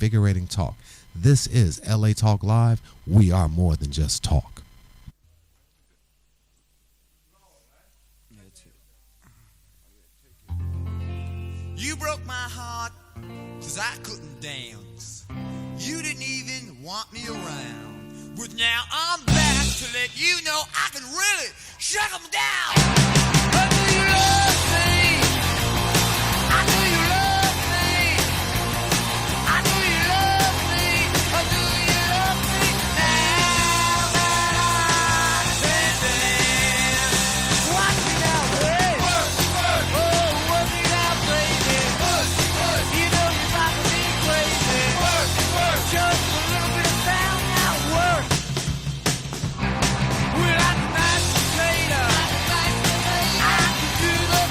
invigorating talk. This is LA Talk Live. We are more than just talk. You broke my heart, 'cause I couldn't dance. You didn't even want me around. But now I'm back to let you know I can really shut them down. I know you love me. I know you love me. I know you love me. I know you love me. Now that I've been there. Watch me now, baby. Oh, work me now, baby. You know you're driving me crazy. Just a little bit of sound now, work. We're like a masturbator. I can do the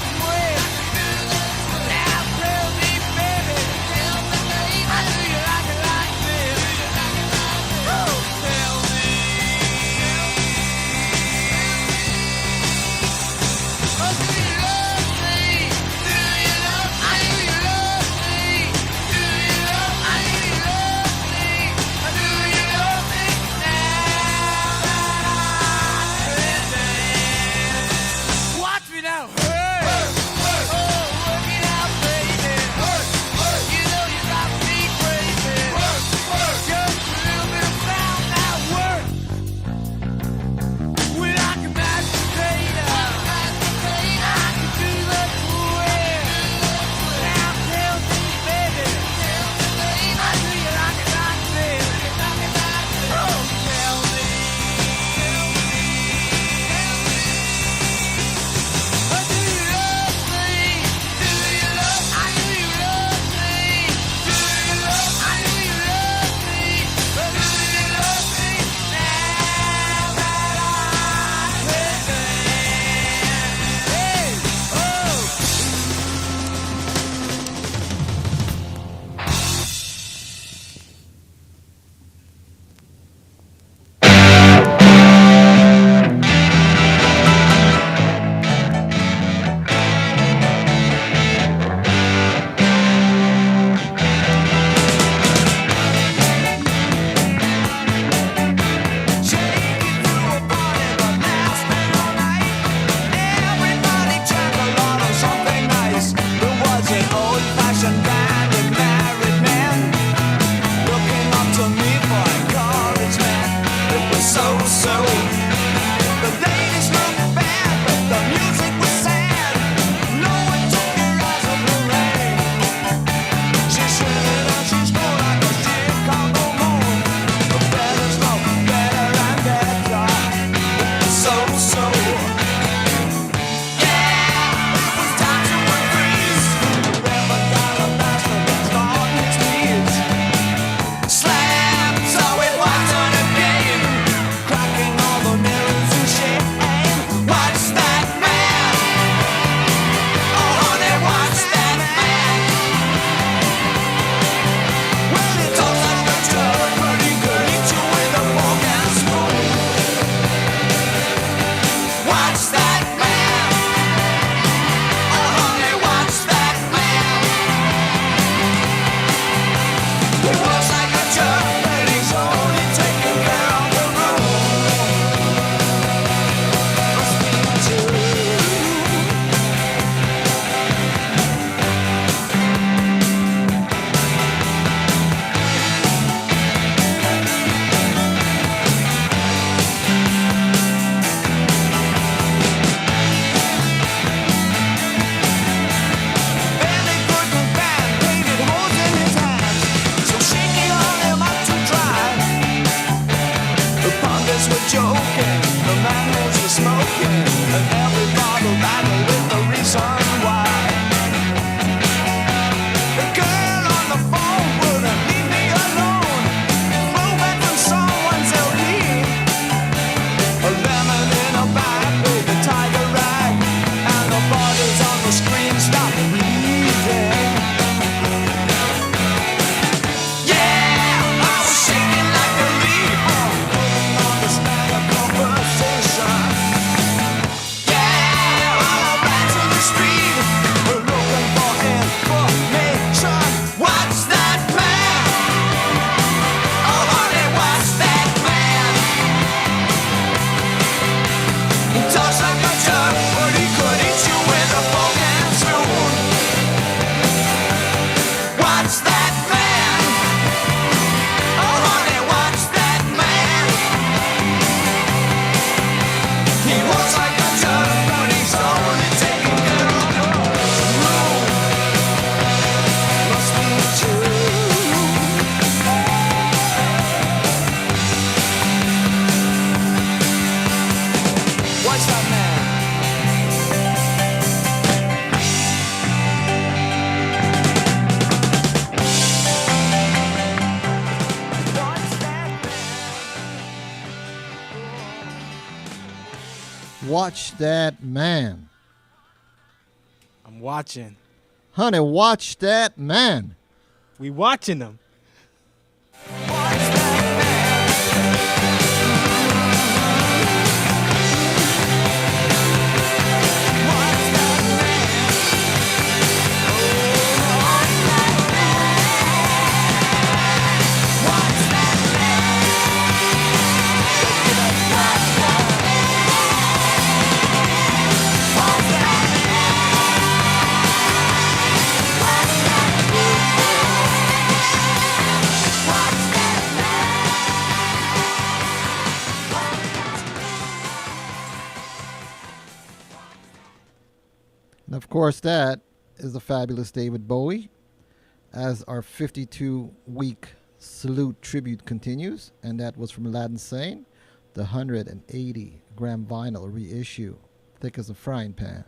Watch that man. I'm watching. Honey, watch that man. We watching them. And of course, that is the fabulous David Bowie as our 52-week salute tribute continues. And that was from Lalazarian, the 180-gram vinyl reissue, thick as a frying pan.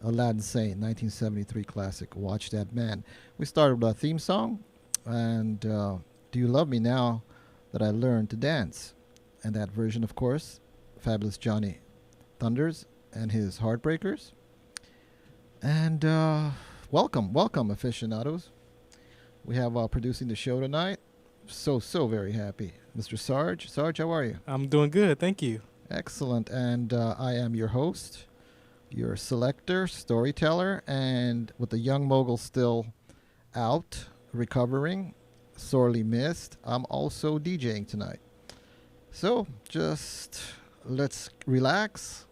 Lalazarian, 1973 classic, Watch That Man. We started with our theme song, and Do You Love Me Now That I Learned to Dance? And that version, of course, fabulous Johnny Thunders and his Heartbreakers. And welcome, aficionados. We have producing the show tonight. So very happy. Mr. Sarge. Sarge, how are you? I'm doing good. Thank you. Excellent. And I am your host, your selector, storyteller, and with the young mogul still out, recovering, sorely missed, I'm also DJing tonight. So just let's relax,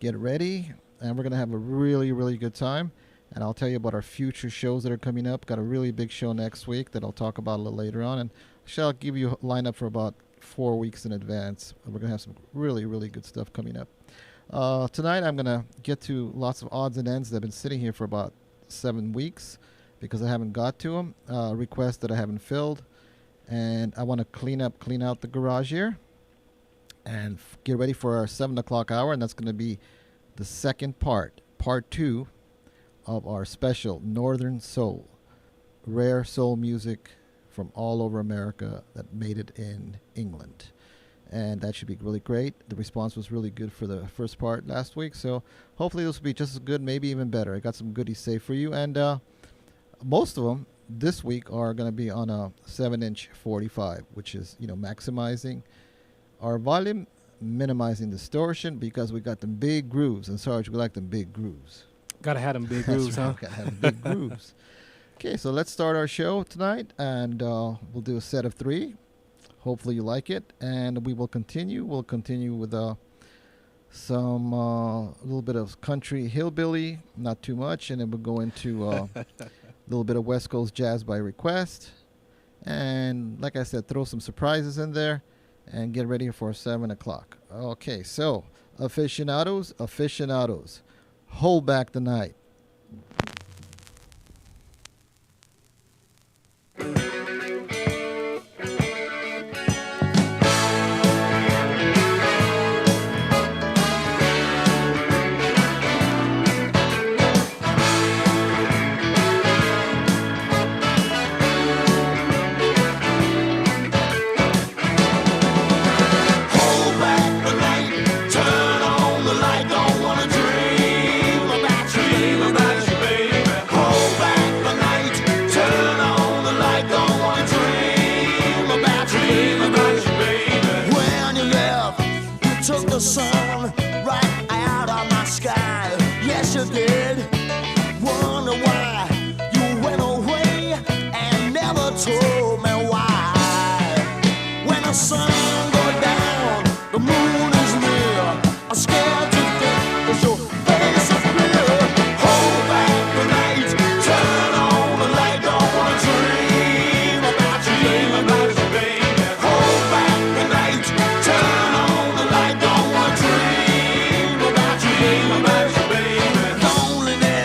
get ready, and we're going to have a really good time. And I'll tell you about our future shows that are coming up. Got a really big show next week that I'll talk about a little later on. And shall give you a lineup for about 4 weeks in advance. We're going to have some really good stuff coming up. Tonight I'm going to get to lots of odds and ends that have been sitting here for about 7 weeks because I haven't got to them. Requests that I haven't filled. And I want to clean out the garage here and get ready for our 7 o'clock hour. And that's going to be the second part 2 of our special Northern Soul, rare soul music from all over America that made it in England. And that should be really great. The response was really good for the first part last week, so hopefully this will be just as good, maybe even better. I got some goodies saved for you, and most of them this week are going to be on a 7-inch 45, which is, maximizing our volume, minimizing distortion, because we got them big grooves. And Sarge, we like them big grooves. Gotta have them big grooves, right, huh? Gotta have them big grooves. Okay, so let's start our show tonight, and we'll do a set of 3. Hopefully you like it, and we will continue. We'll continue with some a little bit of country hillbilly, not too much, and then we'll go into a little bit of West Coast jazz by request. And like I said, throw some surprises in there and get ready for 7 o'clock. Okay, so aficionados, hold back the night. The sun right out of my sky. Yes, you did. Wonder why you went away and never told me why. When the sun goes down, the moon is near. I'm scared to death 'cause your face is clear. Hold back the night, turn on the light. Don't wanna dream about you, baby. Hold back the night, turn on the light. Don't wanna dream about you, baby. Loneliness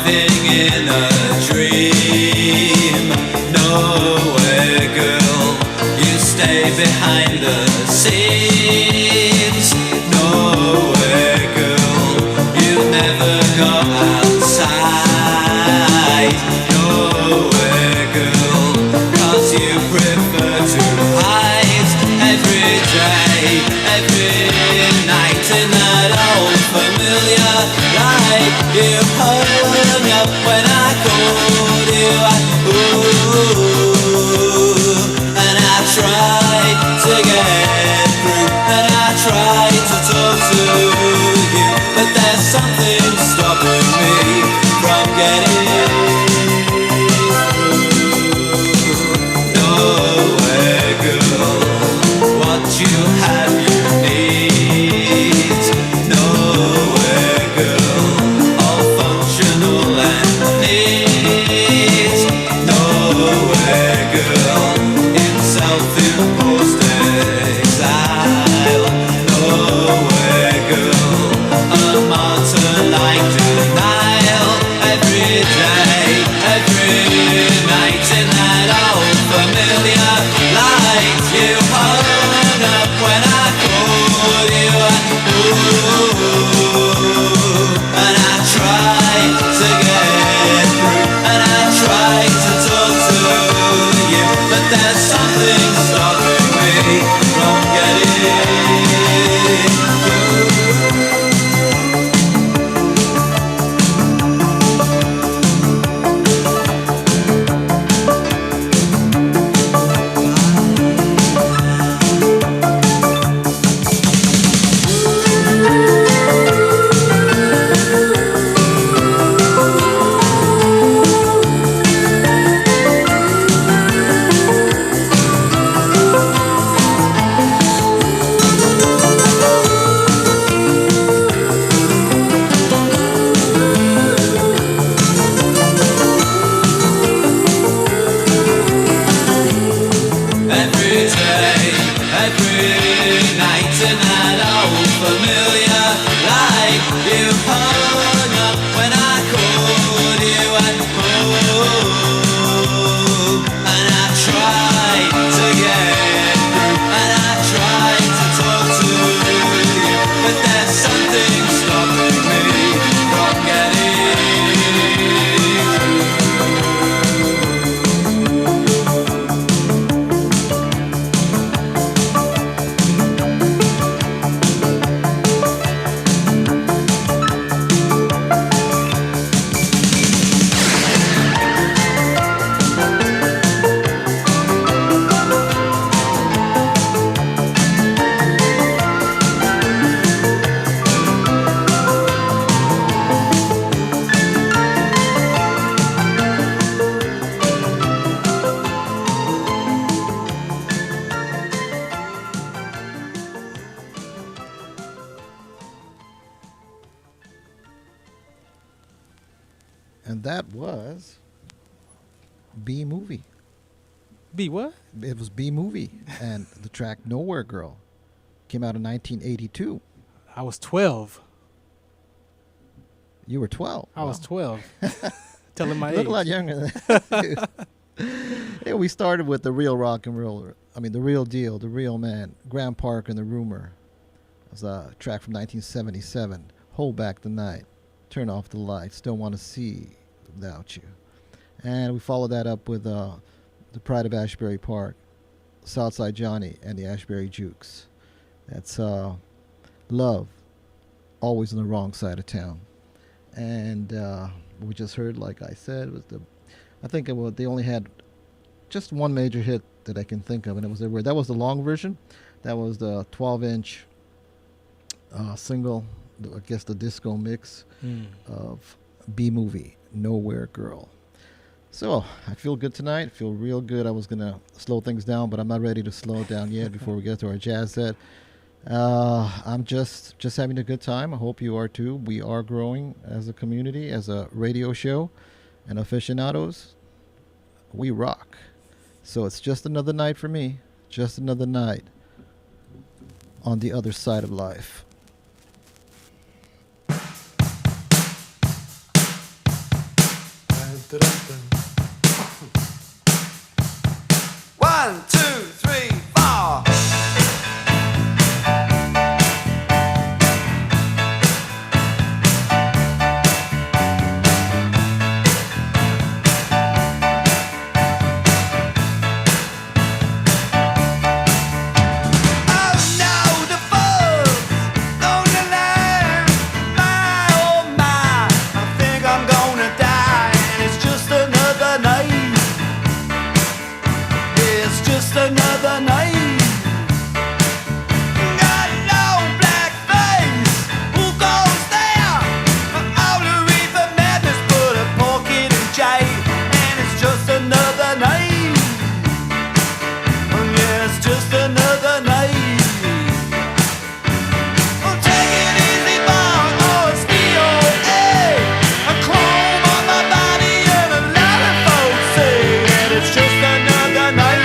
living in a dream. Nowhere, girl, you stay behind the scenes. Nowhere, girl, you never go outside. Nowhere, girl, 'cause you prefer to hide. Every day, every night in that old familiar light. You hung up when I called you. Ooh, and I tried to get through, and I tried to talk to you, but there's something stopping me from getting through. Nowhere, girl, what you have you need. Nowhere, girl, all functional and neat. Nowhere, girl, in self-imposed exile. Nowhere, girl, a martyr like denial. Every day, every night in that old familiar light. You hung up when I called you. Ooh, and I tried to get through, and I tried to talk to you, but there's something stopping me from getting through. Every day, every night in that old familiar light. You hung up when I called you, and oh, and I tried to get through, and I tried to talk to you, but there's something stopping me from getting And that was B Movie. B what? It was B Movie. And the track Nowhere Girl came out in 1982. I was 12. You were 12. I was 12. Telling my You look age. a lot younger than that. Yeah, we started with the real rock and roll. I mean, the real deal, the real man, Graham Park and the Rumor. It was a track from 1977. Hold Back the Night. Turn Off the Lights. Don't Want to See Without You. And we followed that up with the Pride of Ashbury Park, Southside Johnny and the Ashbury Jukes. That's Love, Always on the Wrong Side of Town. And we just heard, like I said, was I think they only had just one major hit that I can think of, and it was that was the long version. That was the 12-inch single, I guess the disco mix of B Movie, Nowhere Girl. So I feel good tonight. I feel real good. I was going to slow things down, but I'm not ready to slow it down yet before we get to our jazz set. I'm just having a good time. I hope you are too. We are growing as a community, as a radio show, and aficionados. We rock. So it's just another night for me. Just another night on the other side of life. One, two, three, four. Another night. Got no black face. Who goes there? All the reaper madness, put a pork in jail, and it's just another night. Yeah, it's just another night. Well, take it easy, boy. Oh, it's DOA. A chrome on my body, and a lot of folks say that it's just another night.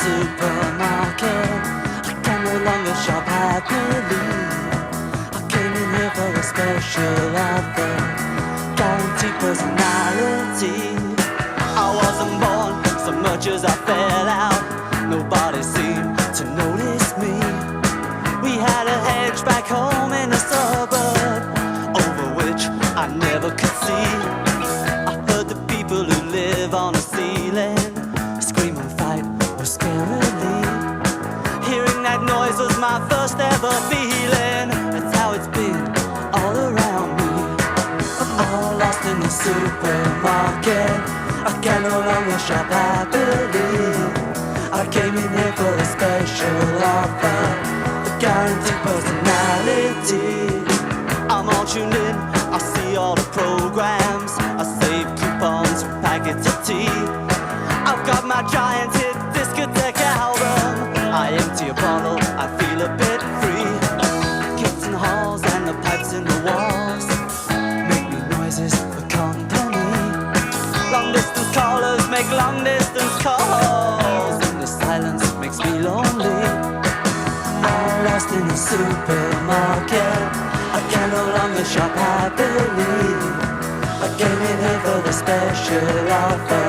supermarket. I can no longer shop happily. I came in here for a special offer. guaranteed personality. I wasn't born so much as I fell out. Nobody seemed to notice me. We had a hedge back home in the suburb, over which I never could see. I heard the people who live on the ceiling scream and fight or scarily. Hearing that noise was my first ever feeling. That's how it's been all around me. I'm all lost in the supermarket. I can no longer shop happily. I came in here for a special offer, a guaranteed personality. I'm all tuned in, I see all the programs. I save coupons for packets of tea. I've got my giant hit discotheque album. I empty a bottle, I feel a bit free. Kids in the halls and the pipes in the walls make me noises for company. Long distance callers make long distance calls, and the silence makes me lonely. I'm lost in the supermarket. I can no longer shop happily. I came in here for the special offer,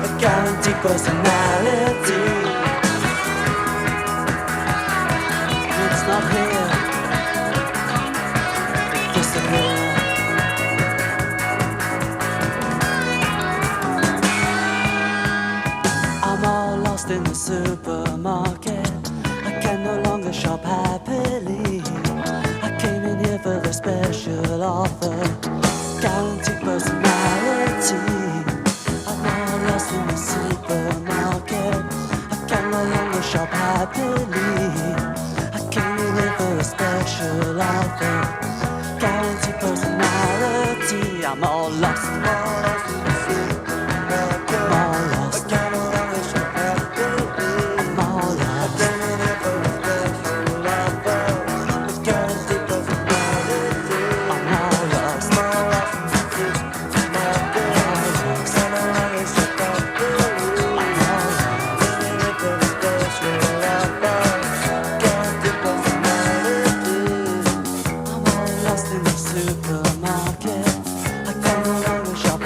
a guaranteed personality. It's not here. It disappeared. I'm all lost in the supermarket. I can no longer shop happily. I came in here for the special offer, guaranteed personality. I'm all lost in the supermarket. I can no longer shop happily. I came in here for a special offer, guaranteed personality. I'm all lost. I'm all lost. Supermarket, I can no longer shop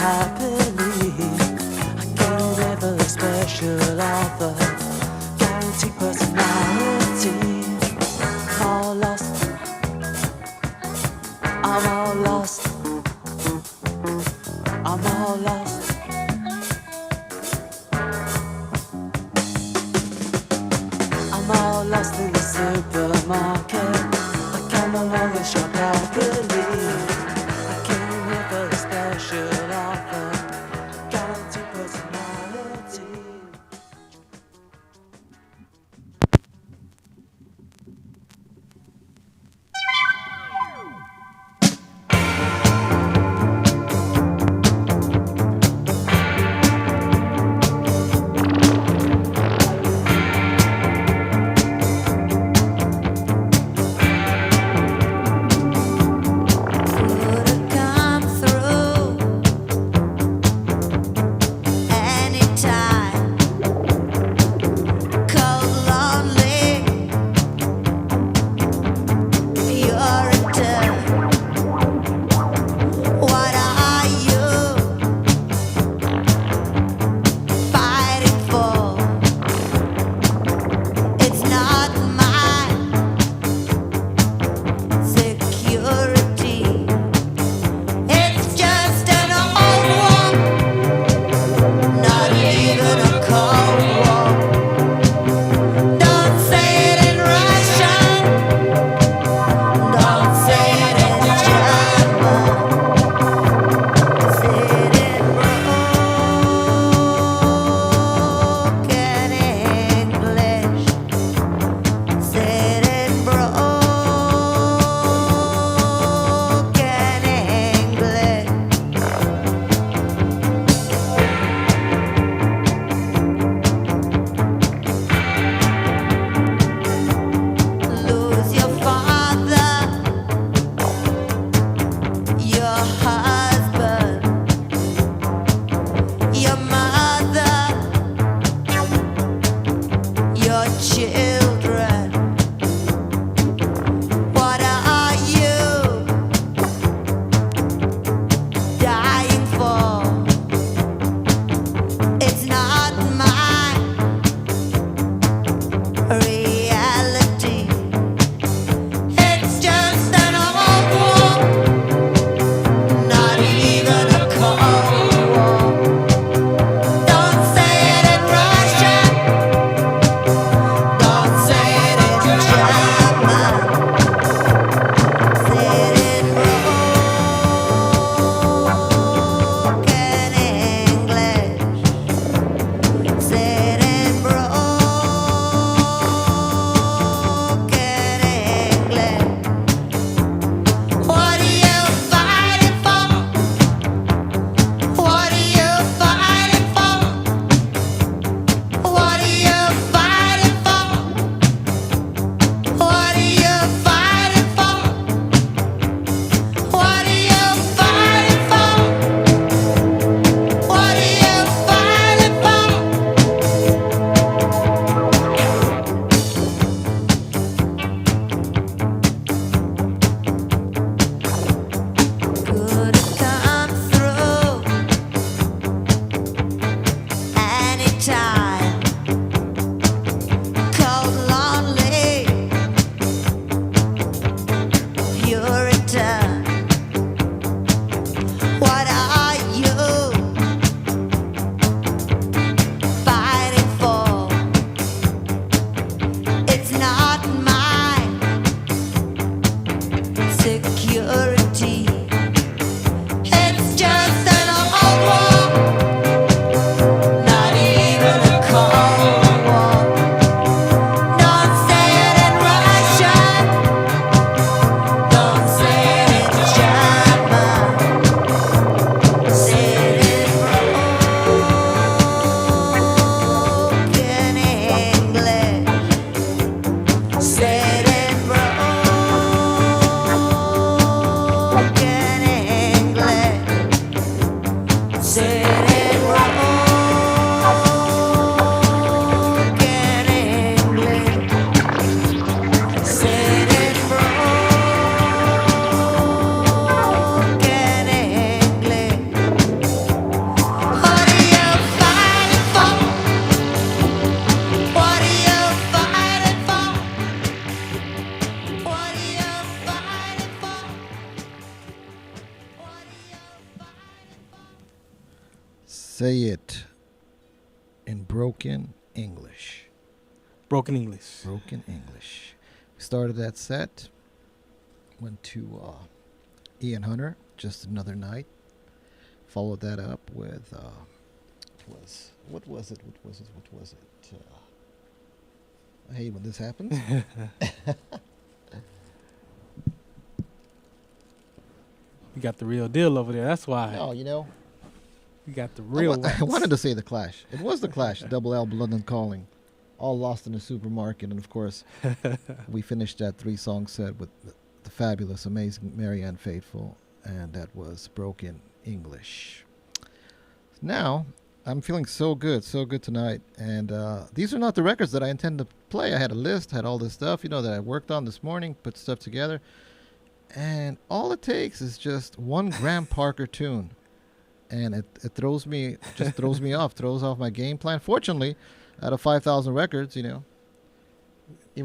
Say it in broken English. Broken English. Broken English. We started that set. Went to Ian Hunter, Just Another Night. Followed that up with what was it? I hate when this happens. You got the real deal over there. That's why. No, you know. You got the real I ones. wanted to say The Clash. It was The Clash, Double L, London Calling. All lost in the supermarket. And, of course, we finished that 3-song set with the fabulous, amazing Marianne Faithfull. And that was Broken English. Now, I'm feeling so good tonight. And these are not the records that I intend to play. I had a list, had all this stuff, that I worked on this morning, put stuff together. And all it takes is just one Graham Parker tune. And it throws me off, throws off my game plan. Fortunately, out of 5,000 records, even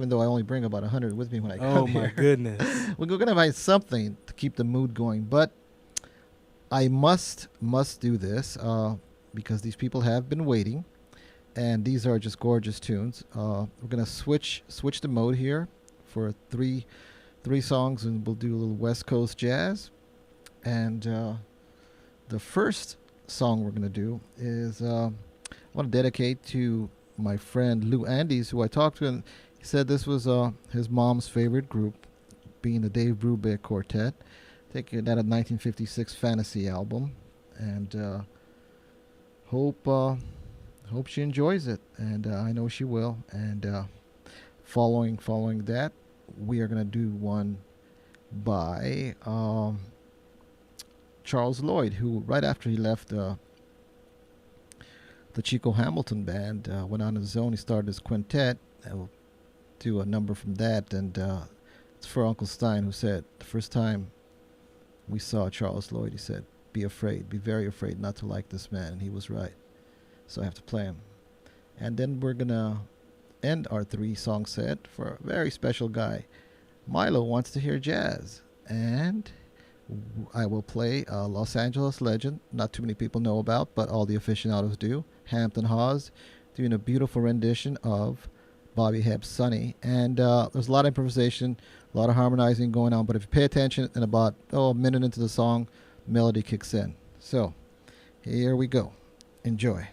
though I only bring about 100 with me when I come here. Oh, my goodness. We're going to find something to keep the mood going. But I must do this because these people have been waiting. And these are just gorgeous tunes. We're going to switch the mode here for three songs, and we'll do a little West Coast jazz. And the first song we're going to do is I want to dedicate to my friend Lou Andes, who I talked to, and he said this was his mom's favorite group, being the Dave Brubeck Quartet. Taking that a 1956 Fantasy album, and hope she enjoys it, and I know she will. And following that, we are going to do one by Charles Lloyd, who right after he left the Chico Hamilton band, went on his own. He started his quintet. And we'll do a number from that, and it's for Uncle Stein, who said the first time we saw Charles Lloyd, he said, be very afraid not to like this man, and he was right. So I have to play him. And then we're going to end our 3-song set for a very special guy. Milo wants to hear jazz, and I will play a Los Angeles legend not too many people know about, but all the aficionados do. Hampton Hawes doing a beautiful rendition of Bobby Hebb's Sonny. And there's a lot of improvisation, a lot of harmonizing going on, but if you pay attention, in about a minute into the song, melody kicks in. So here we go. Enjoy.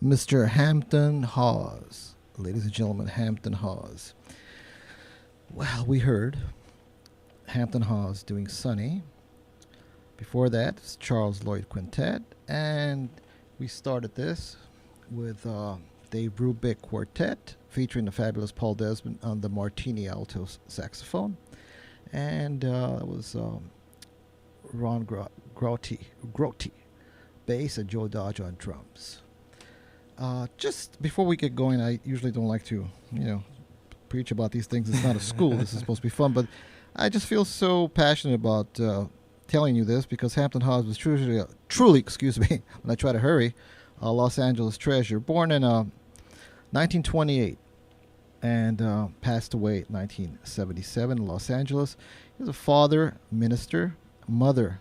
Mr. Hampton Hawes. Ladies and gentlemen, Hampton Hawes. Well, we heard Hampton Hawes doing Sunny. Before that, it's Charles Lloyd Quintet. And we started this with Dave Brubeck Quartet, featuring the fabulous Paul Desmond on the Martini alto saxophone. And it was Ron Grote, bass, and Joe Dodge on drums. Just before we get going, I usually don't like to, preach about these things. It's not a school. This is supposed to be fun. But I just feel so passionate about telling you this because Hampton Hawes was truly, excuse me, when I try to hurry, a Los Angeles treasure. Born in 1928 and passed away in 1977 in Los Angeles. He was a father, minister, mother.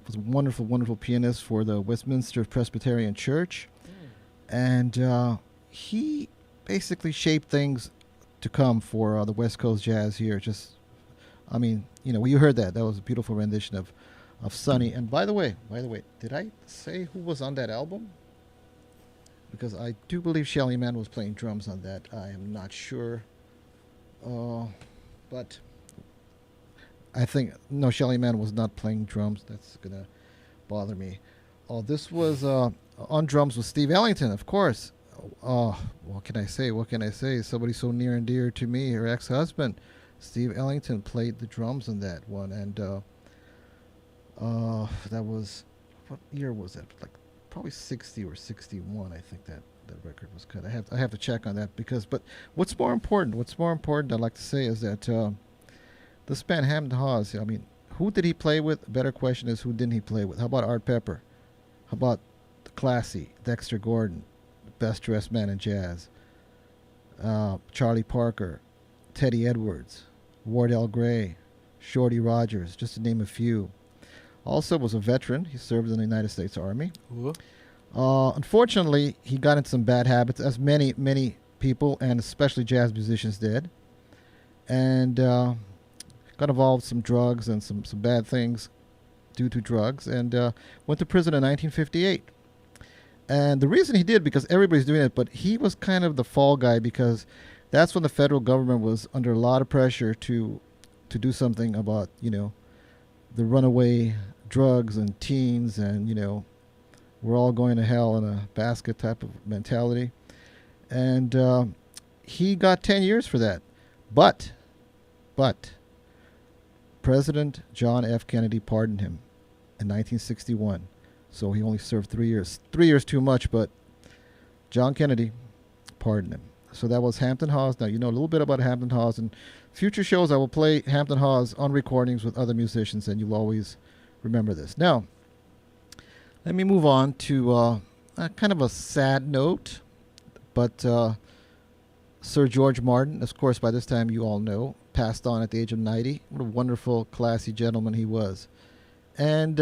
Was a wonderful, wonderful pianist for the Westminster Presbyterian Church. And he basically shaped things to come for the West Coast jazz here. You heard that. That was a beautiful rendition of Sunny. And by the way, did I say who was on that album? Because I do believe Shelly Manne was playing drums on that. I am not sure. But I think, no, Shelly Manne was not playing drums. That's going to bother me. Oh, this was on drums with Steve Ellington, of course. What can I say? Somebody so near and dear to me, her ex-husband, Steve Ellington, played the drums on that one. And that was, what year was that? Like probably 60 or 61, I think that record was cut. I have to check on that but what's more important I'd like to say is that this band Hampton Hawes, who did he play with? The better question is, who didn't he play with? How about Art Pepper? How about the classy Dexter Gordon, the best dressed man in jazz? Charlie Parker, Teddy Edwards, Wardell Gray, Shorty Rogers, just to name a few. Also was a veteran. He served in the United States Army. Unfortunately, he got into some bad habits, as many, many people, and especially jazz musicians did. And got involved in some drugs and some bad things due to drugs, and went to prison in 1958. And the reason he did, because everybody's doing it, but he was kind of the fall guy, because that's when the federal government was under a lot of pressure to do something about, the runaway drugs and teens, and, we're all going to hell in a basket type of mentality. And he got 10 years for that. But President John F. Kennedy pardoned him in 1961. So he only served 3 years. 3 years too much, but John Kennedy pardoned him. So that was Hampton Hawes. Now, you know a little bit about Hampton Hawes. And future shows, I will play Hampton Hawes on recordings with other musicians, and you'll always remember this. Now, let me move on to kind of a sad note. But Sir George Martin, of course, by this time you all know, passed on at the age of 90. What a wonderful, classy gentleman he was. And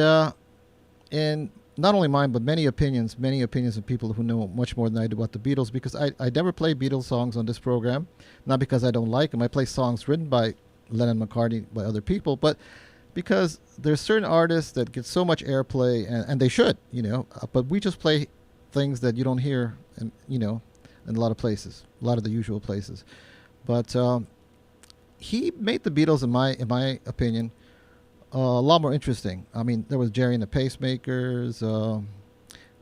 in not only mine, but many opinions of people who know much more than I do about the Beatles, because I never play Beatles songs on this program, not because I don't like them. I play songs written by Lennon, McCartney, by other people, but because there's certain artists that get so much airplay, and they should, but we just play things that you don't hear, in a lot of places, a lot of the usual places. But he made the Beatles, in my opinion, a lot more interesting. I mean, there was Jerry and the Pacemakers,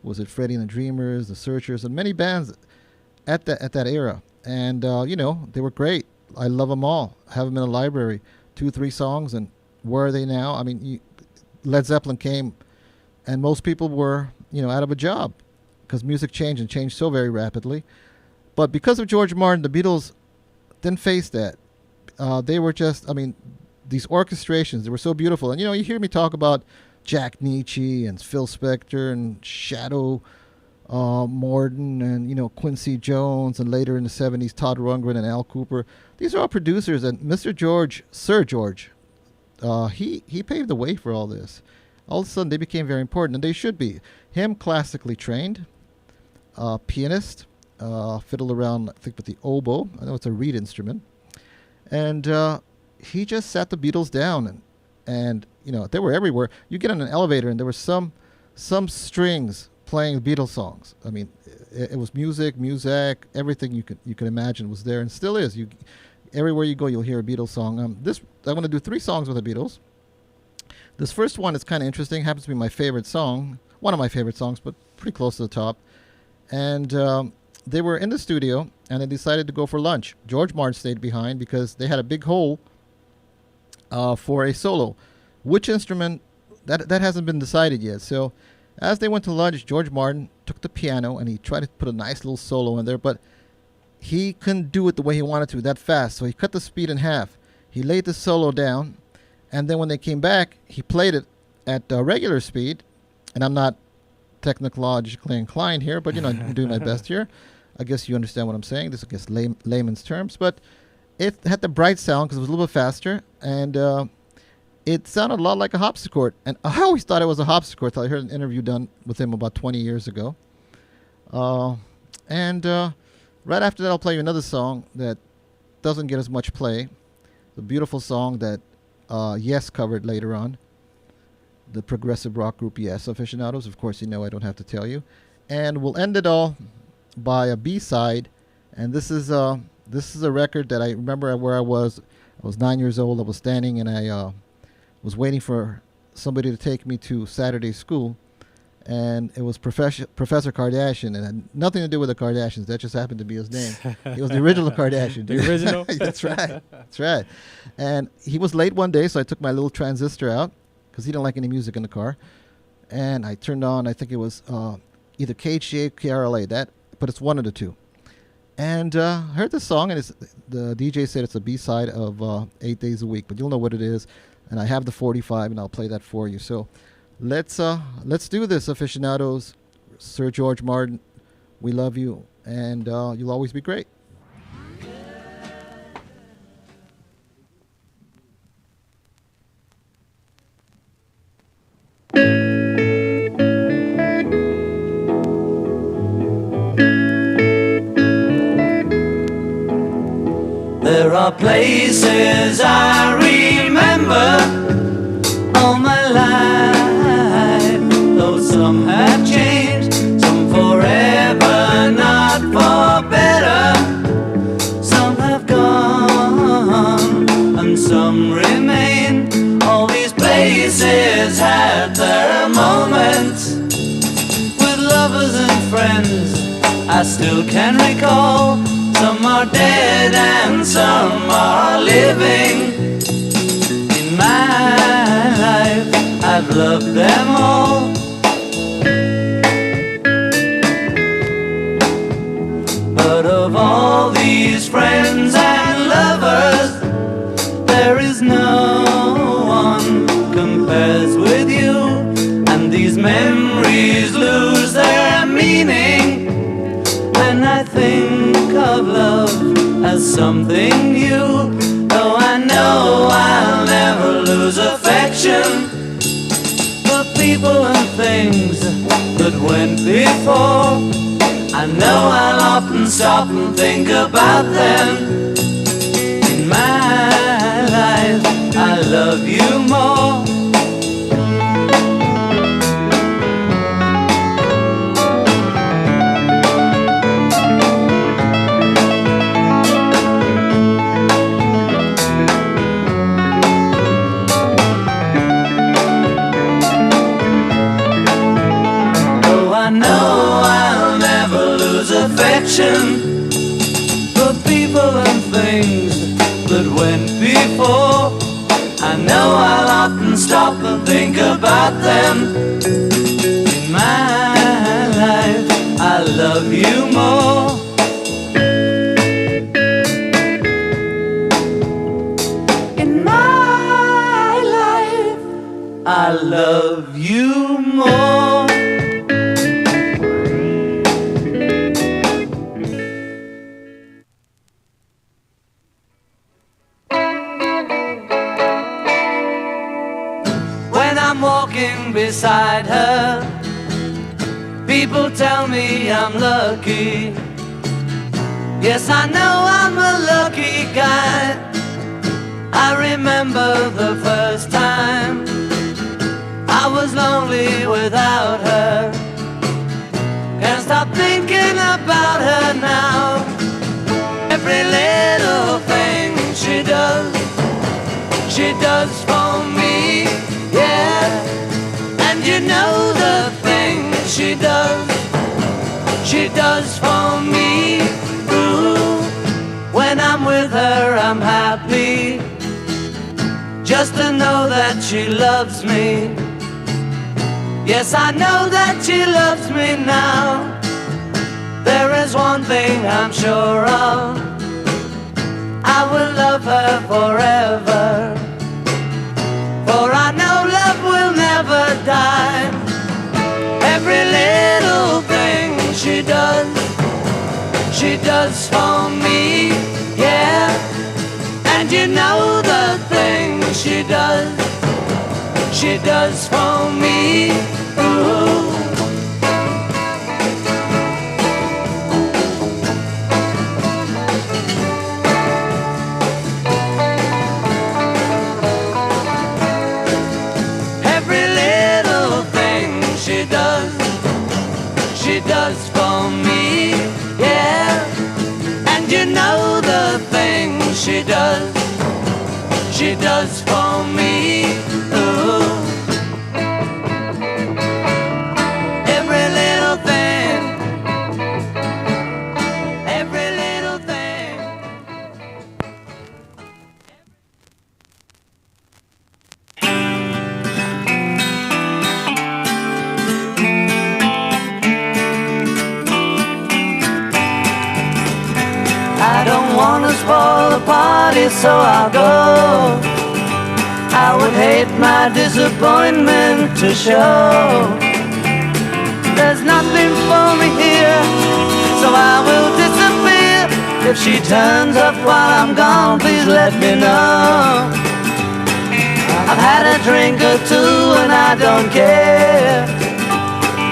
was it Freddie and the Dreamers, the Searchers, and many bands at that era. And they were great. I love them all. I have them in a library, 2-3 songs, and where are they now? I mean, Led Zeppelin came, and most people were out of a job because music changed so very rapidly. But because of George Martin, the Beatles didn't face that. They were just, these orchestrations, they were so beautiful. And, you hear me talk about Jack Nietzsche and Phil Spector and Shadow Morden and, Quincy Jones, and later in the 70s, Todd Rundgren and Al Kooper. These are all producers. And Sir George, he paved the way for all this. All of a sudden, they became very important, and they should be. Him, classically trained, pianist, fiddled around, I think, with the oboe. I know it's a reed instrument. And he just sat the Beatles down, and they were everywhere. You get in an elevator, and there were some strings playing Beatles songs. I mean, it was music, everything you could imagine was there, and still is. Everywhere you go, you'll hear a Beatles song. I'm going to do 3 songs with the Beatles. This first one is kind of interesting. Happens to be my favorite song, one of my favorite songs, but pretty close to the top. And they were in the studio, and they decided to go for lunch. George Martin stayed behind because they had a big hole for a solo. Which instrument, that hasn't been decided yet. So as they went to lunch, George Martin took the piano, and he tried to put a nice little solo in there, but he couldn't do it the way he wanted to that fast. So he cut the speed in half. He laid the solo down, and then when they came back, he played it at regular speed. And I'm not technologically inclined here, but I'm doing my best here. I guess you understand what I'm saying. This is, I guess, layman's terms. But it had the bright sound because it was a little bit faster, and it sounded a lot like a harpsichord. And I always thought it was a harpsichord until I heard an interview done with him about 20 years ago. And right after that, I'll play you another song that doesn't get as much play. The beautiful song that Yes covered later on. The progressive rock group Yes aficionados. Of course, I don't have to tell you. And we'll end it all by a B-side. And this is a record that I remember where I was. I was 9 years old. I was standing, and I was waiting for somebody to take me to Saturday school. And it was Professor Kardashian, and it had nothing to do with the Kardashians. That just happened to be his name. He was the original Kardashian. The original? That's right. That's right. And he was late one day, so I took my little transistor out because he didn't like any music in the car. And I turned on, I think it was either KHA or KRLA, but it's one of the two. And I heard the song, and the DJ said it's a B-side of 8 Days a Week, but you'll know what it is. And I have the 45, and I'll play that for you. So let's do this, aficionados. Sir George Martin, we love you, and you'll always be great. There are places I remember all my life, though some have changed, some forever, not for better. Some have gone, and some remain. All these places had their moments with lovers and friends I still can recall. Some are dead and some are living. In my life, I've loved them all. But of all these friends and lovers, there is no one compares with you. And these memories lose their meaning when I think of love as something new. Though I know I'll never lose affection for people and things that went before. I know I'll often stop and think about them. In my life, I love you more. Affection for people and things that went before. I know I'll often stop and think about them. In my life, I love you more. In my life, I love you more. Beside her, people tell me I'm lucky. Yes, I know I'm a lucky guy. I remember the first time I was lonely without her. Can't stop thinking about her now. Every little thing she does for me, yeah. And you know the things she does for me. Ooh, when I'm with her, I'm happy, just to know that she loves me. Yes, I know that she loves me now. There is one thing I'm sure of, I will love her forever. For I know love will never die. Every little thing she does for me, yeah. And you know the things she does for me. Ooh. Does for me, yeah. And you know the things she does for me. Ooh. Every little thing, every little thing. I don't wanna spoil the party, so I'll go. I would hate my disappointment to show. There's nothing for me here, so I will disappear. If she turns up while I'm gone, please let me know. I've had a drink or two and I don't care.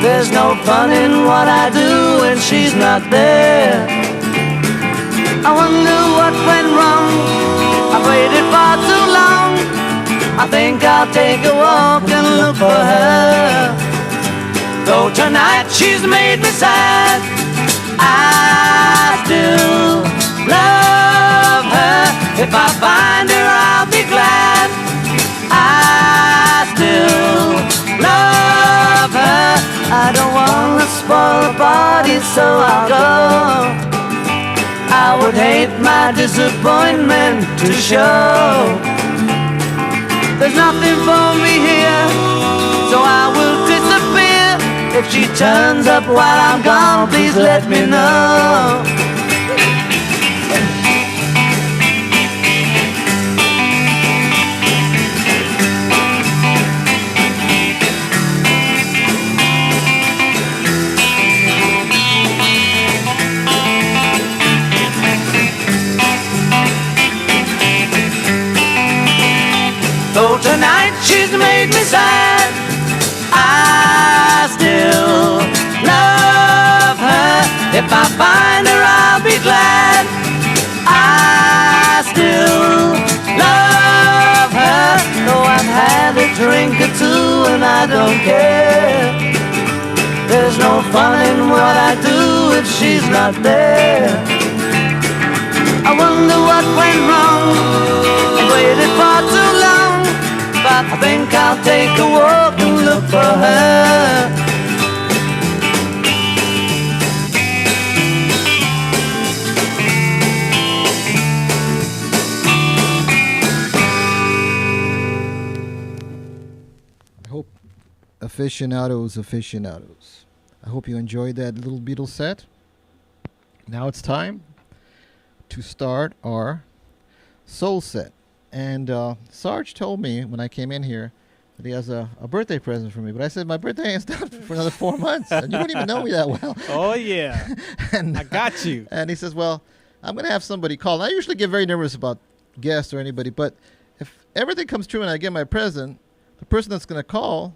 There's no fun in what I do when she's not there. I wonder what went wrong, I waited far too long. I think I'll take a walk and look for her. Though tonight she's made me sad, I still love her. If I find her, I'll be glad. I still love her. I don't wanna spoil the party, so I'll go. I would hate my disappointment to show. There's nothing for me here, so I will disappear. If she turns up while I'm gone, please let me know. Though tonight she's made me sad, I still love her. If I find her, I'll be glad. I still love her. Though I've had a drink or two and I don't care. There's no fun in what I do if she's not there. I wonder what went wrong, I waited far too long. But I think I'll take a walk and look for her. I hope aficionados, I hope you enjoyed that little Beatles set. Now it's time to start our soul set. And Sarge told me when I came in here that he has a birthday present for me. But I said, my birthday is not for another 4 months. And you don't even know me that well. Oh, yeah. And I got you. And he says, well, I'm going to have somebody call. And I usually get very nervous about guests or anybody. But if everything comes true and I get my present, the person that's going to call,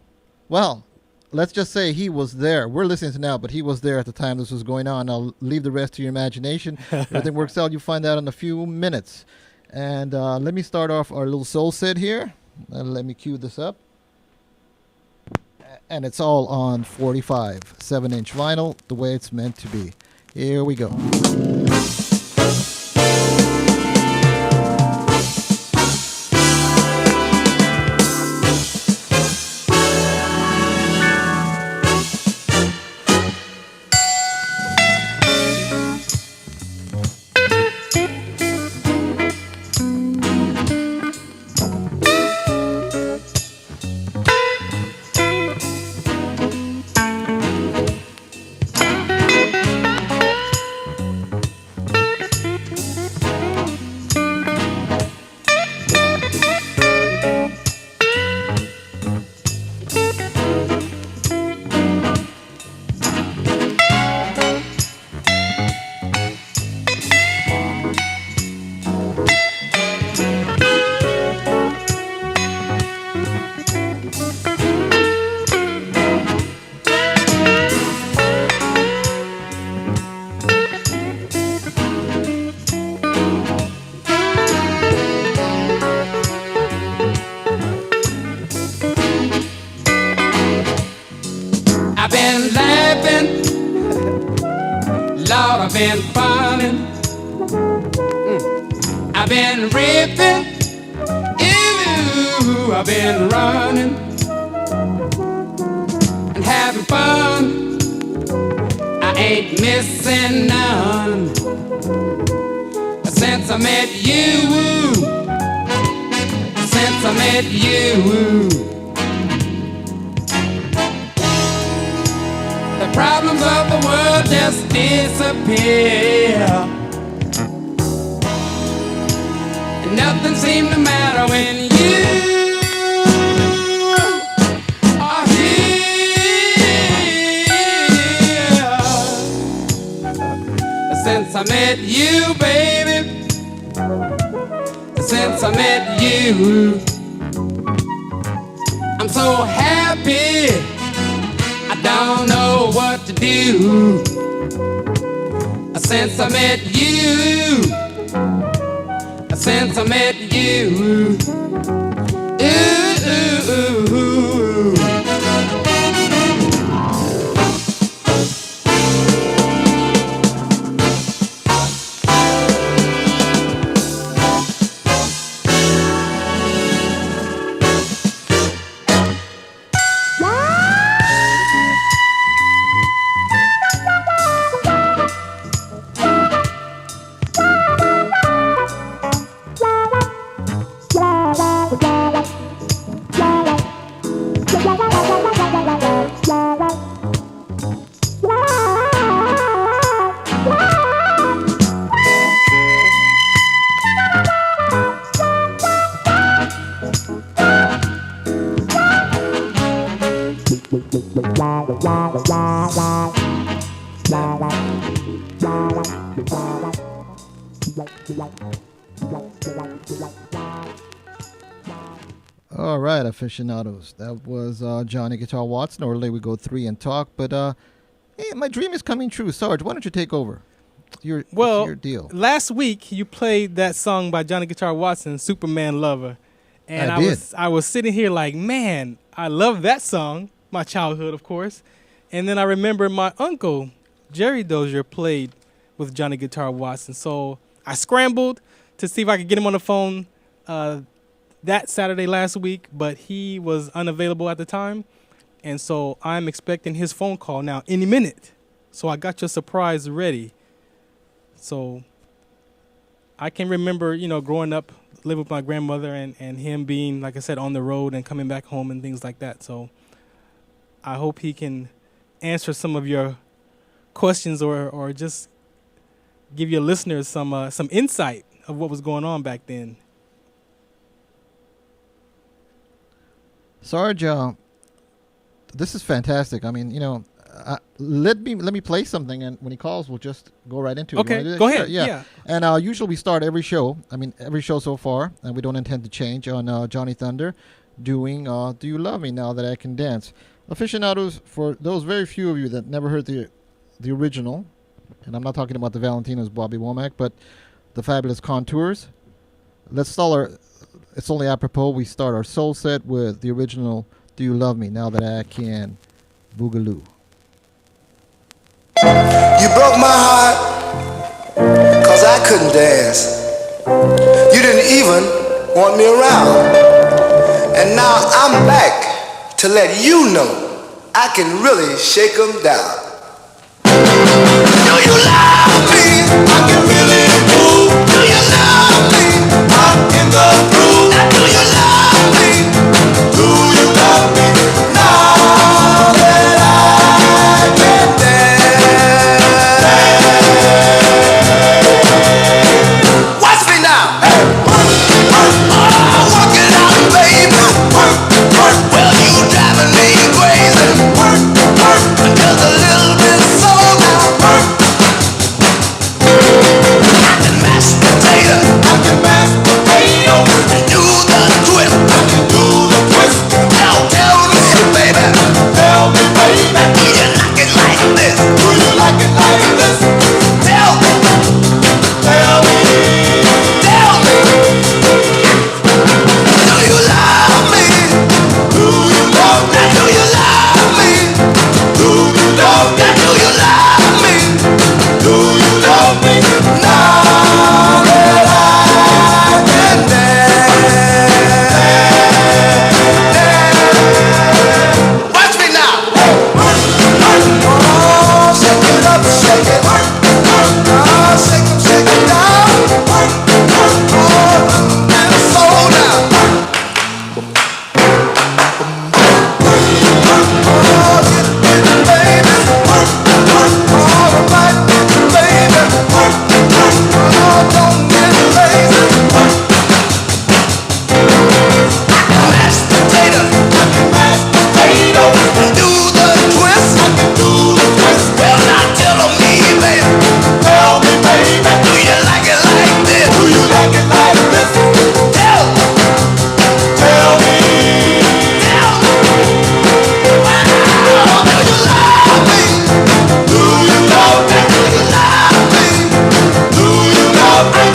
well, let's just say he was there. We're listening to now, but he was there at the time this was going on. I'll leave the rest to your imagination. Everything works out. You'll find out in a few minutes. And let me start off our little soul set here. And let me cue this up. And it's all on 45, 7-inch vinyl, the way it's meant to be. Here we go. I've been laughing, Lord, I've been falling. I've been ripping, ew, I've been running and having fun. I ain't missing none since I met you. Since I met you. The problems of the world just disappear, and nothing seems to matter when you are here. Since I met you, baby, since I met you, I'm so happy. I don't know what to do. Since I met you, since I met you, ooh. All right, aficionados. That was Johnny Guitar Watson. Normally we go 3 and talk, but hey, my dream is coming true. Sarge, why don't you take over? It's your deal. Last week you played that song by Johnny Guitar Watson, Superman Lover. And I was sitting here like, man, I love that song, my childhood, of course. And then I remember my uncle, Jerry Dozier, played with Johnny Guitar Watson. So I scrambled to see if I could get him on the phone that Saturday last week, but he was unavailable at the time. And so I'm expecting his phone call now any minute. So I got your surprise ready. So I can remember, growing up, living with my grandmother and him being, like I said, on the road and coming back home and things like that. So I hope he can answer some of your questions or just give your listeners some insight of what was going on back then. Sarge, this is fantastic. I mean, let me play something, and when he calls, we'll just go right into it. Okay, go ahead. Sure, yeah. And usually we start every show so far, and we don't intend to change, on Johnny Thunder doing Do You Love Me Now That I Can Dance. Aficionados, for those very few of you that never heard the original, and I'm not talking about the Valentinos, Bobby Womack, but the Fabulous Contours, it's only apropos we start our soul set with the original Do You Love Me Now That I Can Boogaloo. You broke my heart, cause I couldn't dance. You didn't even want me around. And now I'm back to let you know I can really shake 'em down. Do you love me? I can really move. Do you love me? I'm in the groove. Now do you love me? Do you love me? Now that I can dance. Watch me now. Hey. Oh, work it out, baby. Work, work. Well, you driving me crazy. Work, work. Just a little bit slow now. Work. I can mash potato. I can mash potato. And do the twist. I can do the twist. Now tell me, baby. Tell me, baby. Do you like it like this? Do you like it like this? Tell me. Tell me. Tell me. Do you love me? Do you love me? Do you love me? Do you love me? Do you love me? Do you love me? Now that I can dance. Watch me now. Oh, shake it up, shake it. Oh, shake 'em, shake it down. Oh, and slow down. Oh, get it, baby. All right, baby. Oh, don't get lazy. I can mash potato. I can mash potato. Do the twist. I can do the twist. Well, now tell me, baby. Tell me, baby. Do you like it like this? Do you like it like this? Tell me. Tell me. Tell me. Wow. Do you love me? Do you love me? Do you love me? Do you love me?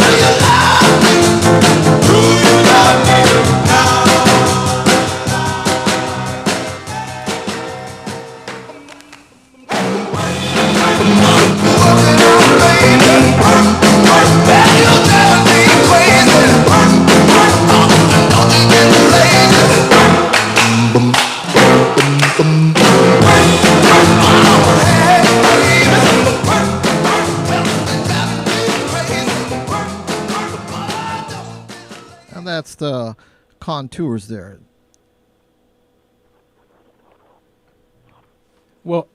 Do you love me? Do you love me now? Working out, baby. Well, you drive me crazy. Don't you get lazy. And that's the contours there. Well,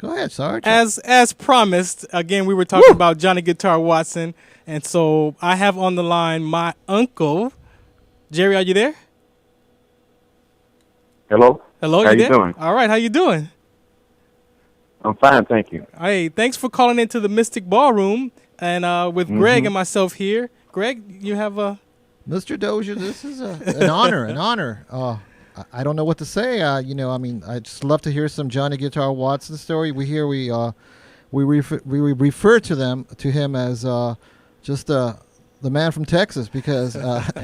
Go ahead, Sarge. as promised, again, we were talking about Johnny Guitar Watson, and so I have on the line my uncle. Jerry, are you there? Hello. Hello, How you there? doing? All right, how you doing? I'm fine, thank you. Hey, thanks for calling into the Mystic Ballroom, and with Greg and myself here. Greg, you have a... Mr. Dozier, this is an honor, an honor. I don't know what to say. I just love to hear some Johnny Guitar Watson story. We refer to him as just the man from Texas because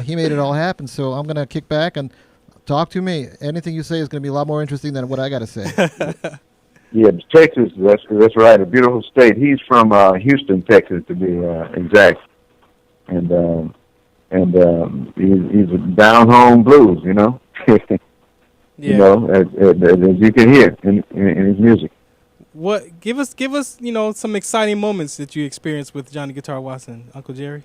he made it all happen. So I'm gonna kick back and talk to me. Anything you say is gonna be a lot more interesting than what I gotta say. Yeah, Texas. That's right. A beautiful state. He's from Houston, Texas, to be exact. And he's a down home blues. You know. Yeah. You know, as you can hear in his music. What give us some exciting moments that you experienced with Johnny Guitar Watson, Uncle Jerry?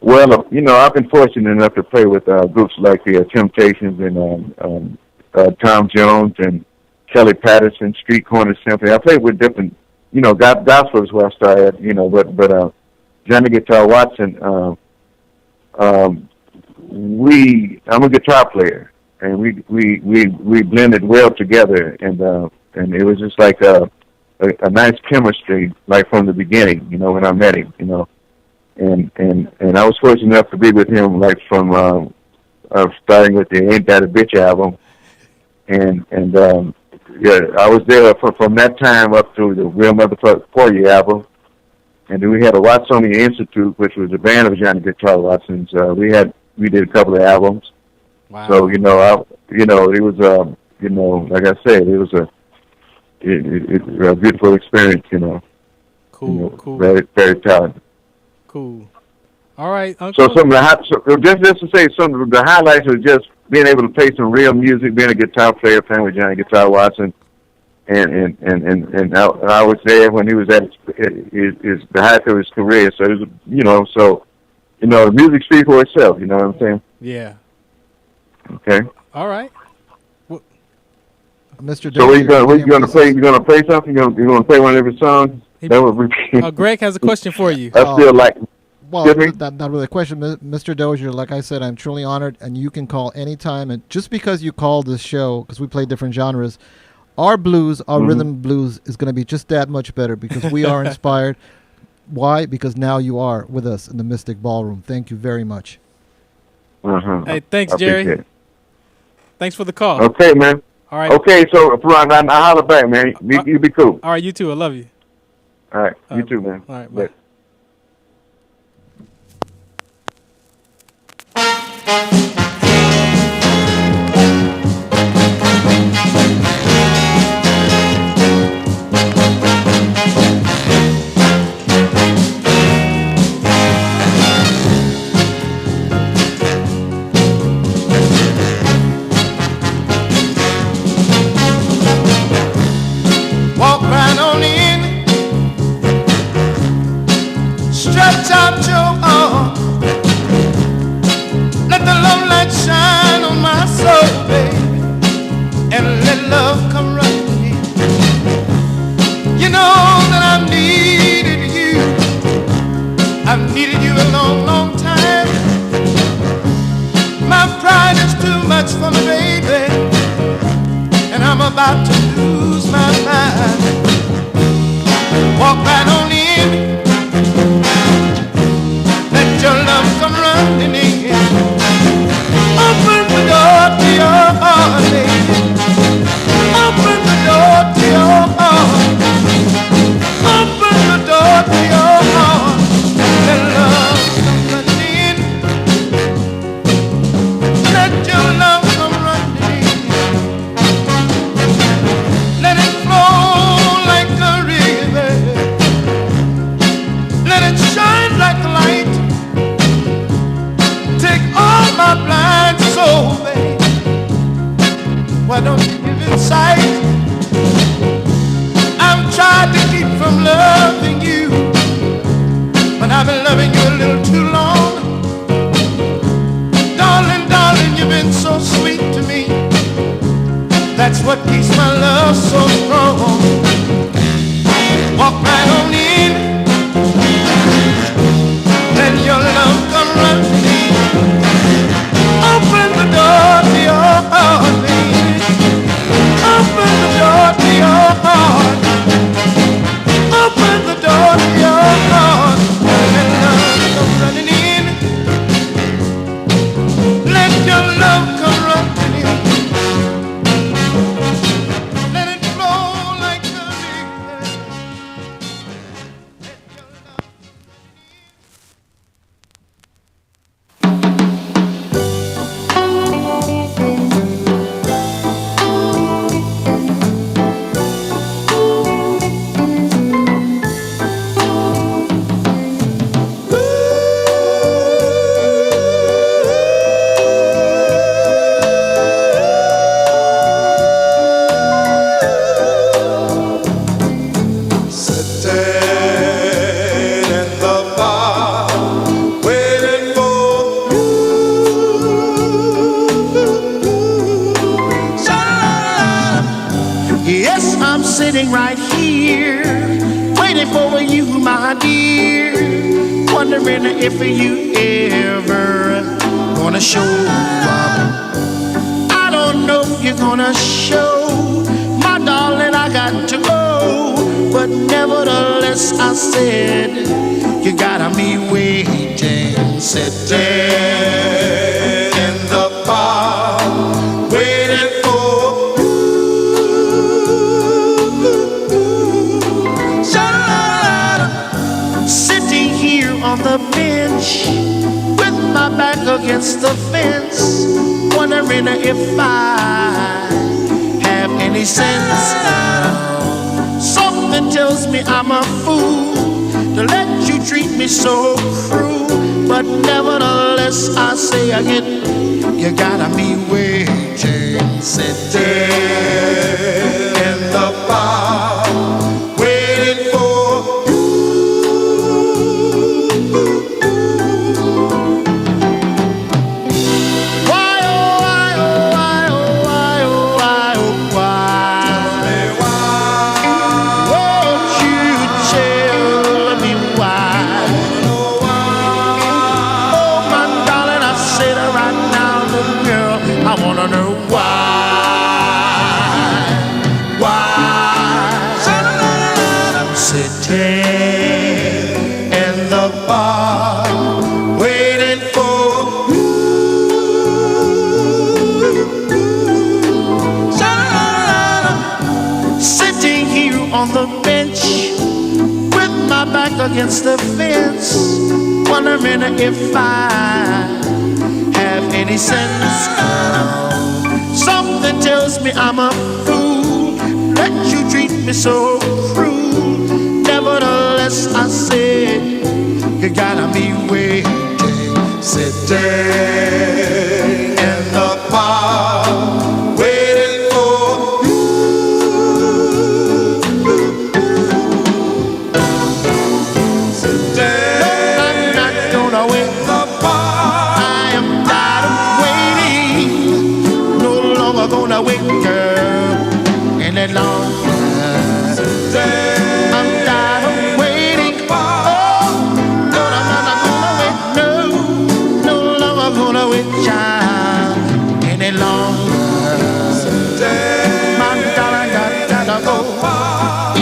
Well, I've been fortunate enough to play with groups like the Temptations and Tom Jones and Kelly Patterson, Street Corner Symphony. I played with different, gospel is where I started, but Johnny Guitar Watson, I'm a guitar player, and we blended well together, and it was just like a nice chemistry, like from the beginning, when I met him, and I was fortunate enough to be with him, like from starting with the Ain't That a Bitch album, and I was there from that time up to the Real Motherfucker For You album, and then we had a Watsonia Institute, which was a band of Johnny Guitar Watson's. We did a couple of albums. Wow. So you know, it was you know, like I said, it was a beautiful experience. You know. Cool, you know, cool. Very, very talented. Cool. All right, Uncle. So some of just to say, some of the highlights are just being able to play some real music, being a guitar player, playing with Johnny Guitar Watson, and I was there when he was at his the height of his career. So it was, you know, the music speaks for itself. You know what I'm saying? Yeah. Okay. All right. Mr. So what you gonna play? You gonna play something? You gonna play one of his songs? That would be. Greg has a question for you. I feel like. Well, not really a question, Mr. Dozier. Like I said, I'm truly honored, and you can call anytime. And just because you called this show, because we play different genres, our blues, our rhythm blues, is going to be just that much better because we are inspired. Why? Because now you are with us in the Mystic Ballroom. Thank you very much. Hey, thanks, Jerry. Thanks for the call. Okay, man. All right. Okay, so I holler back, man. You be cool. All right, you too. I love you. All right, you too, man. All right, bye. Walk right on in, stretch out your arm, let the love light shine on my soul, baby, and let love come running in. You know that I've needed you a long, long time. My pride is too much for me, baby, and I'm about to lose my mind. Walk right on in, let your love come running in. Open the door to your heart, baby. Open the door to your heart. Open the door to your heart. Let love come running in. Let your love come running in. Let it flow like a river. Let it shine like a light. Take all my blind soul, babe. Why don't you give it sight? I've tried to keep from loving you, but I've been loving you a little too long. Darling, darling, you've been so sweet to me. That's what keeps my love so strong. Walk right on in, let your love come running in. Open the door to your heart, baby. Open the door to your heart. Open the door to your heart. Let love come running in. Let your love come running in. Let it flow like a river. Let your love. Yes, I'm sitting right here, waiting for you, my dear, wondering if you ever gonna show up. I don't know if you're gonna show, my darling, I got to go, but nevertheless I said, you gotta be waiting, sitting in the park, waiting for you. Sitting here on the bench with my back against the fence, wondering if I have any sense. Something tells me I'm a fool to let you treat me so cruel. But nevertheless, I say again, you gotta be waiting, sitting in the bar, waiting for you. Why, oh, why, oh, why, oh, why, oh, why, oh, why? Tell me why. Won't you tell me why? Oh, my darling, I say that right now, little girl, I wanna know why. Sitting in the bar, waiting for you. Sitting here on the bench with my back against the fence, wondering if I have any sense. Something tells me I'm a fool, let you treat me so cruel. Nevertheless, I said, you gotta be waiting, sitting in the bar, waiting for you. Sitting, no, I'm not gonna wait in the bar. I am tired of waiting, no longer gonna wait, girl, any longer. I'm tired of waiting. Oh, no, I'm not gonna wait. No, no longer gonna wait, child, any longer. My darling, gotta go.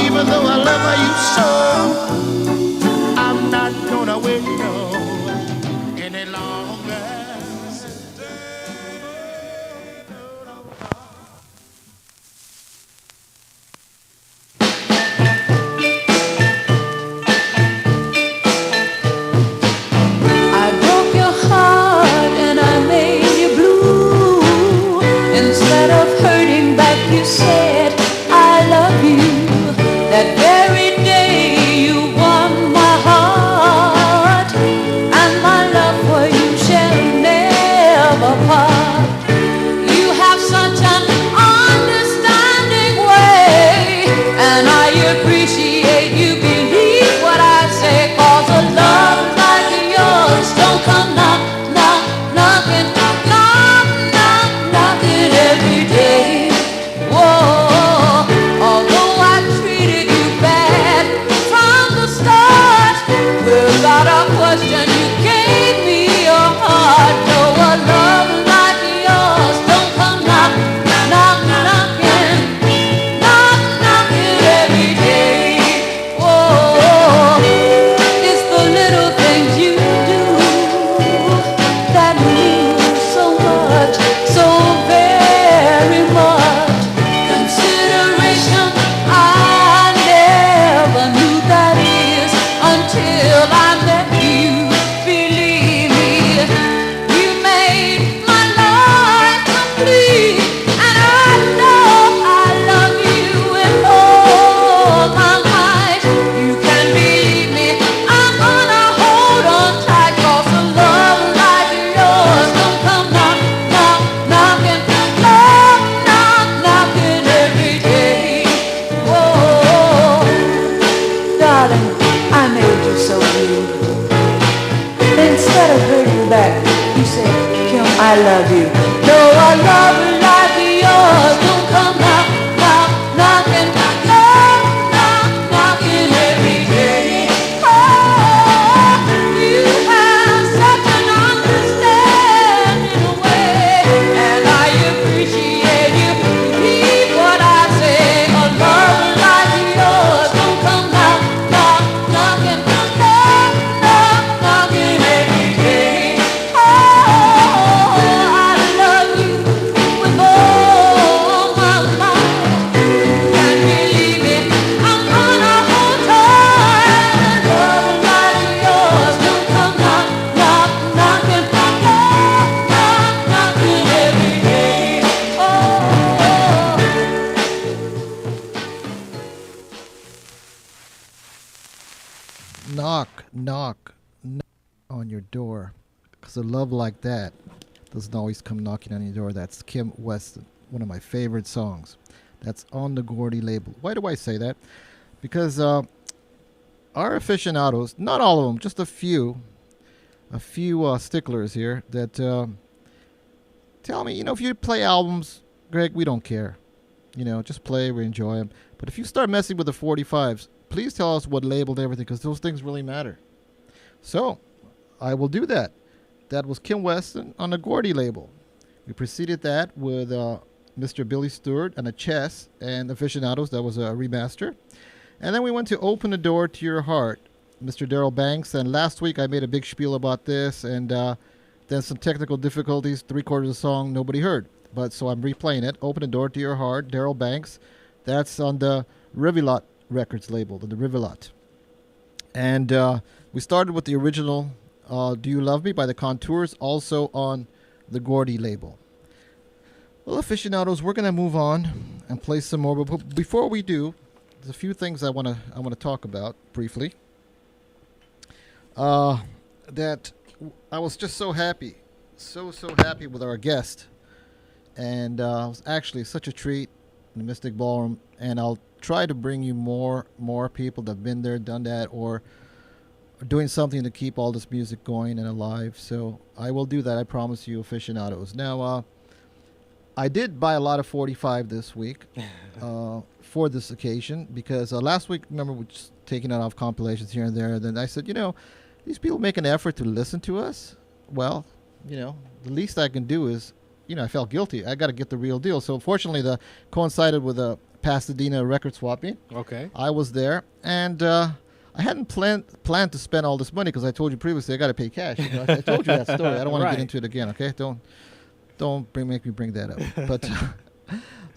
Even though I love you so, I'm not gonna wait no any longer. You said I love you. That very day you won my heart, and my love for you shall never part. You have such an understanding way, and I appreciate you believe what I say, 'cause a love like yours don't come knocking every day. Whoa, although I treated you bad from the start, without a question you gave me your heart. No, a love like yours don't come knocking every day. Whoa, it's the little things you do that mean so much, so very much. Consideration, I never knew that is until I met you. Believe me, you made my life complete, and I know I love you with all my might. You can believe me, I'm gonna hold on tight, 'cause a love like yours don't come knocking every day. Whoa, darling, I made you so beautiful. Instead of hurting back, you said, Kim, I love you. No, a love like yours don't come knocking every day. Oh, you have such an understanding way, and I appreciate you. Believe what I say, a love like yours don't come knocking every day. Oh, I love you with knock on your door, because a love like that doesn't always come knocking on your door. That's Kim Weston, one of my favorite songs. That's on the Gordy label. Why do I say that? Because our aficionados, not all of them, just a few sticklers here that tell me, if you play albums, Greg, we don't care. Just play, we enjoy them. But if you start messing with the 45s, please tell us what label and everything, because those things really matter. So I will do that. That was Kim Weston on the Gordy label. We preceded that with Mr. Billy Stewart and a Chess and Aficionados. That was a remaster. And then we went to Open the Door to Your Heart, Mr. Daryl Banks. And last week I made a big spiel about this, and then some technical difficulties, 3/4 of the song nobody heard. But so I'm replaying it. Open the Door to Your Heart, Daryl Banks. That's on the Rivelot Records label, the Rivelot. And we started with the original Do You Love Me by the Contours, also on the Gordy label. Well, aficionados, we're going to move on and play some more. But before we do, there's a few things I want to talk about briefly. That I was just so happy, so happy with our guest. And it was actually such a treat in the Mystic Ballroom. And I'll try to bring you more people that have been there, done that, or are doing something to keep all this music going and alive. So I will do that, I promise you, aficionados. Now, I did buy a lot of 45 this week for this occasion, because last week, remember, we were just taking it off compilations here and there. Then I said, these people make an effort to listen to us. Well, the least I can do is, I felt guilty. I got to get the real deal. So fortunately, that coincided with a Pasadena record swapping. Okay. I was there, and I hadn't planned to spend all this money, because I told you previously I got to pay cash. I told you that story. I don't want to get into it again. Okay, don't make me bring that up.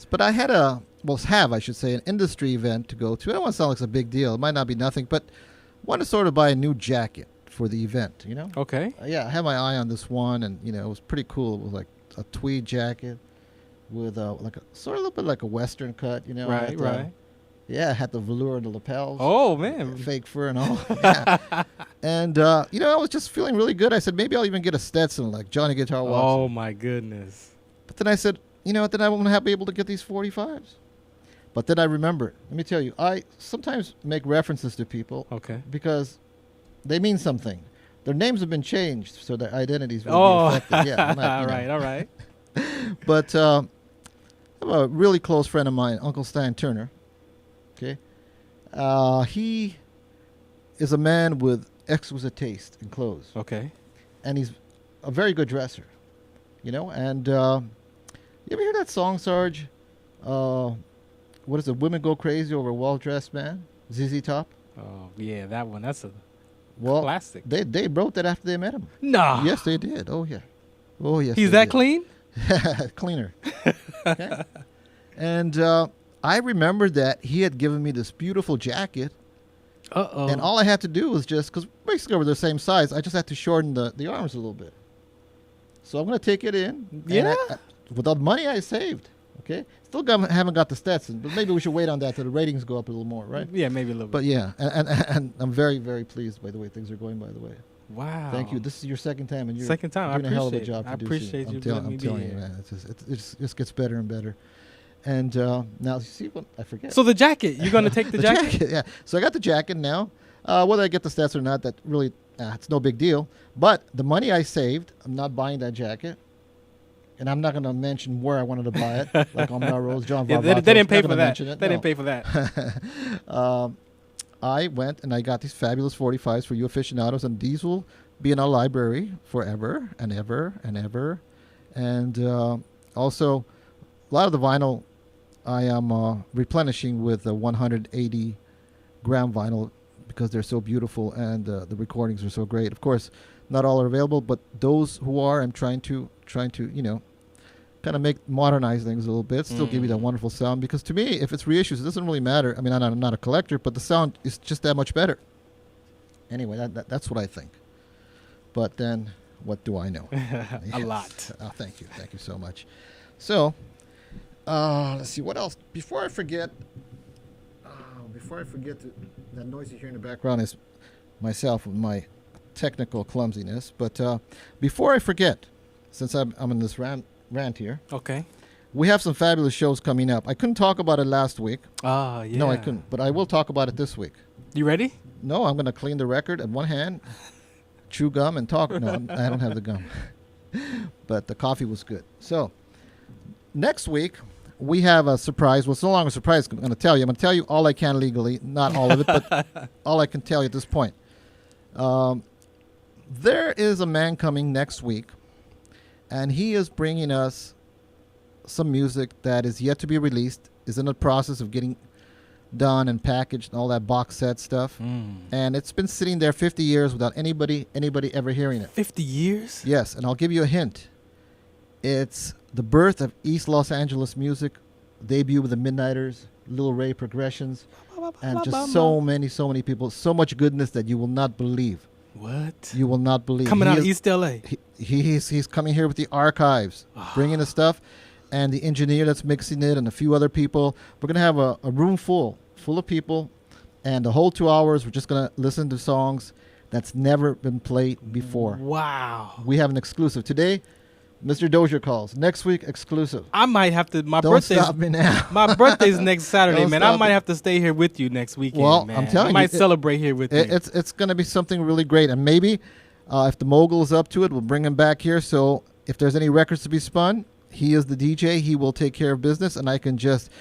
But I had I should say, an industry event to go to. I don't want to sound like it's a big deal. It might not be nothing, but I wanted to sort of buy a new jacket for the event. Okay. Yeah, I had my eye on this one, and it was pretty cool. It was like a tweed jacket with like a sort of a little bit like a Western cut. Right. Yeah, it had the velour and the lapels. Oh, man. Fake fur and all. Yeah. And, I was just feeling really good. I said, maybe I'll even get a Stetson like Johnny Guitar Watson. Oh, my goodness. But then I said, then I won't be able to get these 45s. But then I remembered. Let me tell you, I sometimes make references to people. Okay. Because they mean something. Their names have been changed, so their identities will be affected. Yeah, all right. But I have a really close friend of mine, Uncle Stan Turner. Okay. He is a man with exquisite taste in clothes. Okay. And he's a very good dresser. And you ever hear that song, Sarge? What is it? Women Go Crazy Over a Well-Dressed Man? ZZ Top? Oh, yeah, that one. That's a classic. They wrote that after they met him. Nah. Yes, they did. Oh, yeah. Oh, yes. He's that clean? Cleaner. Okay. And I remembered that he had given me this beautiful jacket. Uh-oh. And all I had to do was because basically we're the same size, I just had to shorten the arms a little bit. So I'm going to take it in. Yeah. With the money I saved. Okay. Still haven't got the Stetson, but maybe we should wait on that till the ratings go up a little more, right? Yeah, maybe a little bit. But yeah, and I'm very, very pleased by the way things are going, by the way. Wow. Thank you. This is your second time, and you're doing a hell of a job. I appreciate you letting me be here. You, man. It just gets better and better. And now, you see what I forget. So the jacket, you're going to take the jacket? Yeah. So I got the jacket now. Whether I get the Stetson or not, that really, it's no big deal. But the money I saved, I'm not buying that jacket. And I'm not going to mention where I wanted to buy it, like on Melrose, John Varvatos. They didn't pay for that. They didn't pay for that. I went and I got these fabulous 45s for you aficionados, and these will be in our library forever and ever and ever. And also, a lot of the vinyl I am replenishing with 180 gram vinyl because they're so beautiful and the recordings are so great. Of course, not all are available, but those who are, I'm trying to kind of modernize things a little bit, still give you that wonderful sound. Because to me, if it's reissues, it doesn't really matter. I mean, I'm not a collector, but the sound is just that much better. Anyway, that's what I think. But then, what do I know? A lot. Thank you so much. So, let's see what else. Before I forget, that noise you hear in the background is myself with my technical clumsiness. But before I forget, since I'm in this rant here, Okay. we have some fabulous shows coming up. I couldn't talk about it last week. Ah, yeah. No, I couldn't. But I will talk about it this week. You ready? No, I'm going to clean the record at one hand, chew gum, and talk. No, I don't have the gum. But the coffee was good. So, next week, we have a surprise. Well, it's no longer a surprise. I'm going to tell you. I'm going to tell you all I can legally. Not all of it, but all I can tell you at this point. There is a man coming next week, and he is bringing us some music that is yet to be released, is in the process of getting done and packaged and all that box set stuff. And it's been sitting there 50 years without anybody ever hearing it. 50 years? Yes, and I'll give you a hint. It's the birth of East Los Angeles music, debut with the Midnighters, Lil Ray Progressions, and just so many people, so much goodness that you will not believe. What? You will not believe. Coming out of East LA. He's coming here with the archives, bringing the stuff, and the engineer that's mixing it, and a few other people. We're gonna have a room full of people, and the whole 2 hours we're just gonna listen to songs that's never been played before. Wow. We have an exclusive today. Mr. Dozier calls. Next week, exclusive. I might have to. Don't stop me now. My birthday's next Saturday, Don't man. I stop might me. have to stay here with you next weekend, Well, man. I'm telling I you, might celebrate here with you. It's going to be something really great, and maybe if the mogul is up to it, we'll bring him back here. So if there's any records to be spun, he is the DJ. He will take care of business, and I can just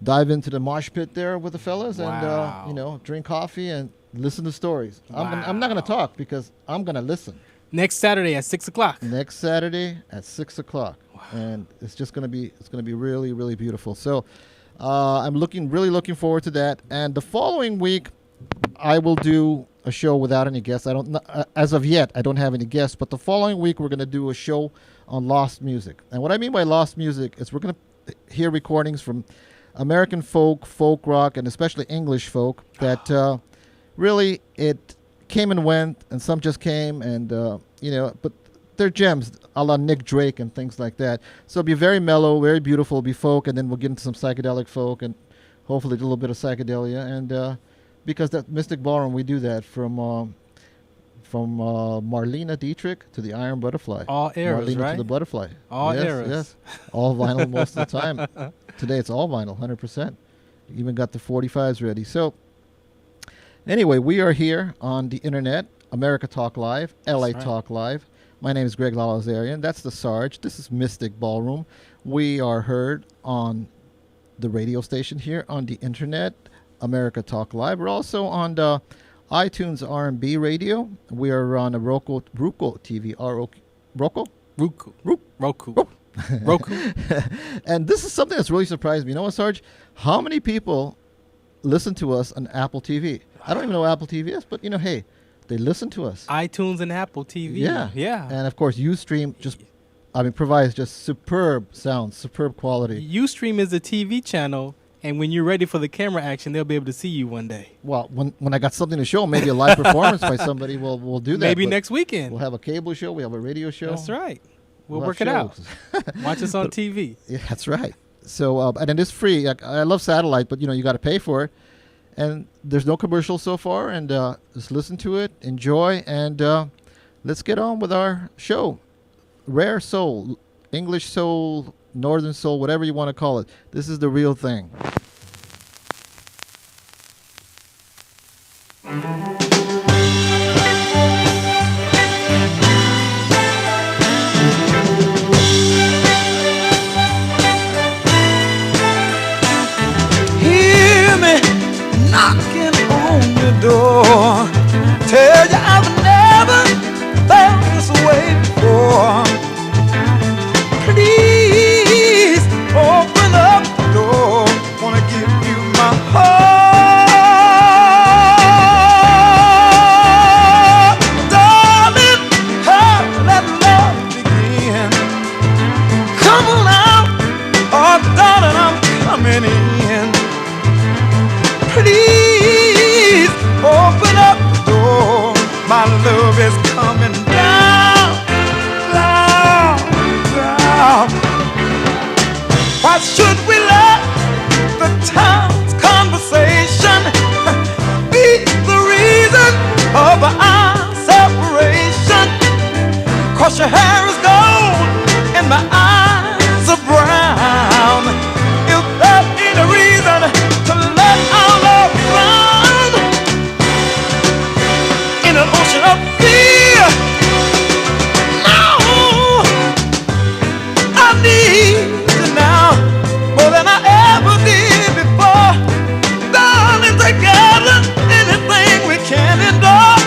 dive into the mosh pit there with the fellas Wow. and drink coffee and listen to stories. I'm not going to Wow. talk because I'm going to listen. Next Saturday at 6 o'clock. Next Saturday at 6 o'clock. And it's just going to be really, really beautiful. So I'm really looking forward to that. And the following week, I will do a show without any guests. As of yet, I don't have any guests. But the following week, we're going to do a show on lost music. And what I mean by lost music is we're going to hear recordings from American folk rock, and especially English folk that really it came and went, and some just came, and but they're gems, a la Nick Drake and things like that. So it'll be very mellow, very beautiful, it'll be folk, and then we'll get into some psychedelic folk, and hopefully a little bit of psychedelia. And because that Mystic Ballroom, we do that from Marlena Dietrich to the Iron Butterfly. All eras, Marlena right? to the Butterfly. All yes, eras. Yes, all vinyl most of the time. Today it's all vinyl, 100%. Even got the 45s ready. So anyway, we are here on the internet, America Talk Live, LA right. Talk Live. My name is Greg Lalazarian. That's the Sarge. This is Mystic Ballroom. We are heard on the radio station here on the internet, America Talk Live. We're also on the iTunes R&B radio. We are on a Roku TV. Roku? And this is something that's really surprised me. You know what, Sarge? How many people listen to us on Apple TV? I don't even know what Apple TV is, but hey, they listen to us. iTunes and Apple TV. Yeah. And of course, Ustream provides just superb sound, superb quality. Ustream is a TV channel, and when you're ready for the camera action, they'll be able to see you one day. Well, when I got something to show, maybe a live performance by somebody, we'll do that. Maybe But next weekend. We'll have a cable show. We have a radio show. That's right. We'll have work it out. shows. Watch us on TV. Yeah, that's right. So, and it is free. I love satellite, but you got to pay for it. And there's no commercials so far. And just listen to it, enjoy, and let's get on with our show. Rare soul, English soul, northern soul, whatever you want to call it. This is the real thing. Hear me knocking on your door. Tell you I've never felt this way before. Please open up the door. 'cause your hair is gold and my eyes are brown. Is there any reason to let our love drown in an ocean of fear? No, I need you now more than I ever did before. Darling, together, anything we can endure.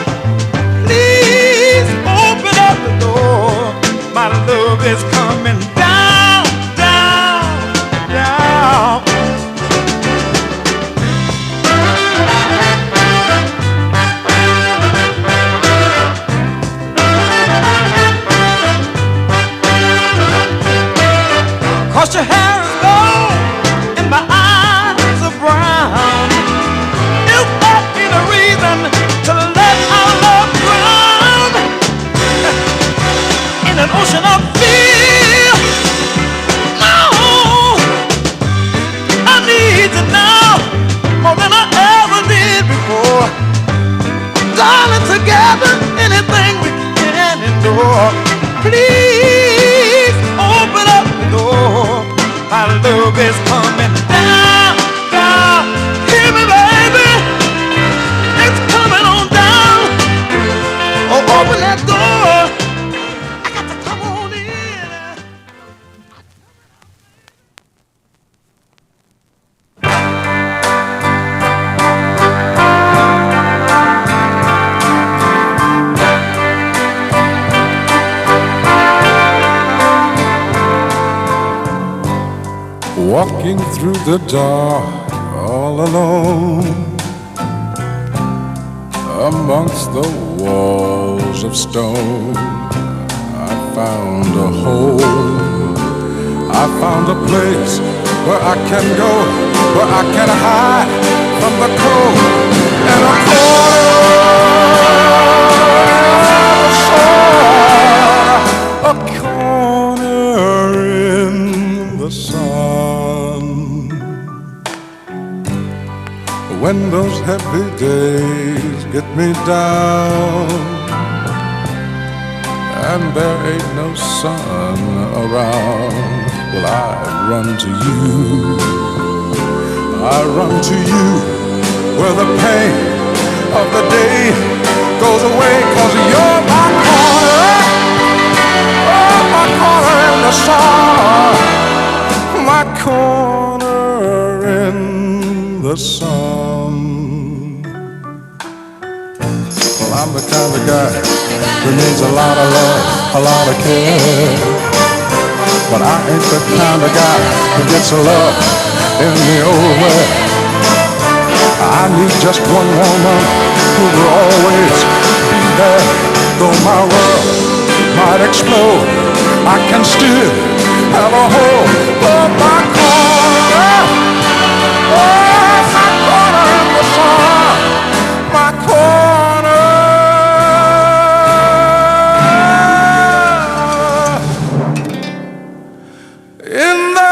Please open up the door. My love is coming down, down, down. Cause your hair is gold and my eyes are brown. Is there any reason to let our love drown in an ocean of fear? No, I need you now more than I ever did before. Darling, together, anything we can endure. Please open up the door. My love is coming down, down. Hear me, baby. It's coming on down. Oh, open that door. I got to come on in. Walking through the dark all alone, amongst the walls of stone, I found a home. I found a place where I can go, where I can hide from the cold. And a corner in the sun. When those heavy days get me down and there ain't no sun around, well, I run to you. I run to you where the pain of the day goes away, 'cause you're my corner, oh, my corner in the sun, my corner in the sun. Well, I'm the kind of guy who needs a lot of love, a lot of care, but I ain't the kind of guy who gets love in the old way. I need just one woman who will always be there. Though my world might explode, I can still have a home for my corner. Oh, my corner in the sun, my corner in the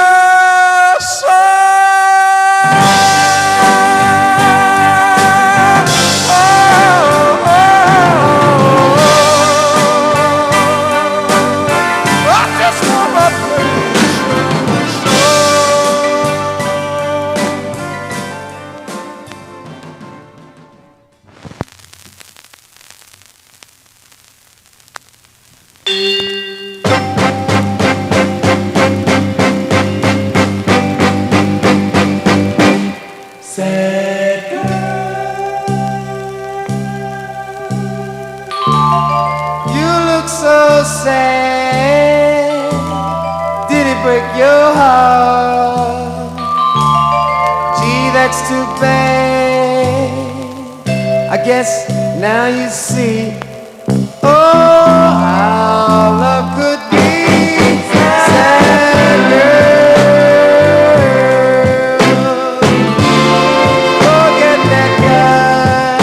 too bad. I guess now you see, oh, how love could be. Sad girl, forget that guy.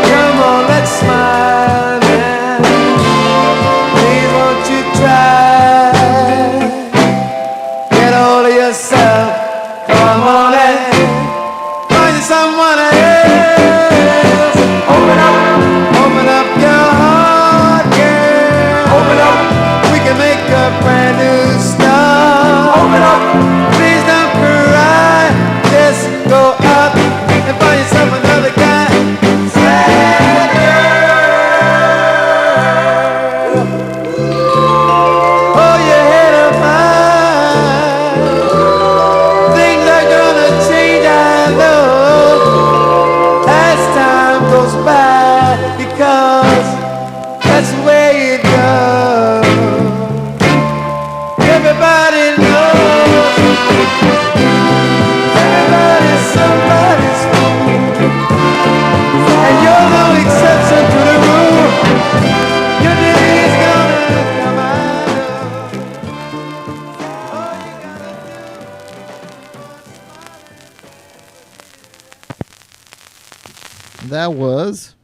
Come on, let's smile now. Please won't you try, get hold of yourself. Come on and find someone else. Open up your heart, girl. that was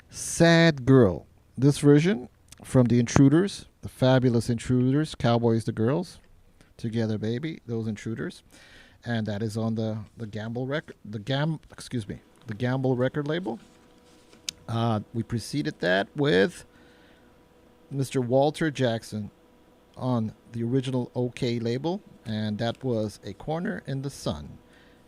Sad Girl. This version from the Intruders, the fabulous Intruders, Cowboys the Girls, Together Baby, those Intruders. And that is on the Gamble record, the Gamble record label. We preceded that with Mr. Walter Jackson on the original OK label, and that was A Corner in the Sun.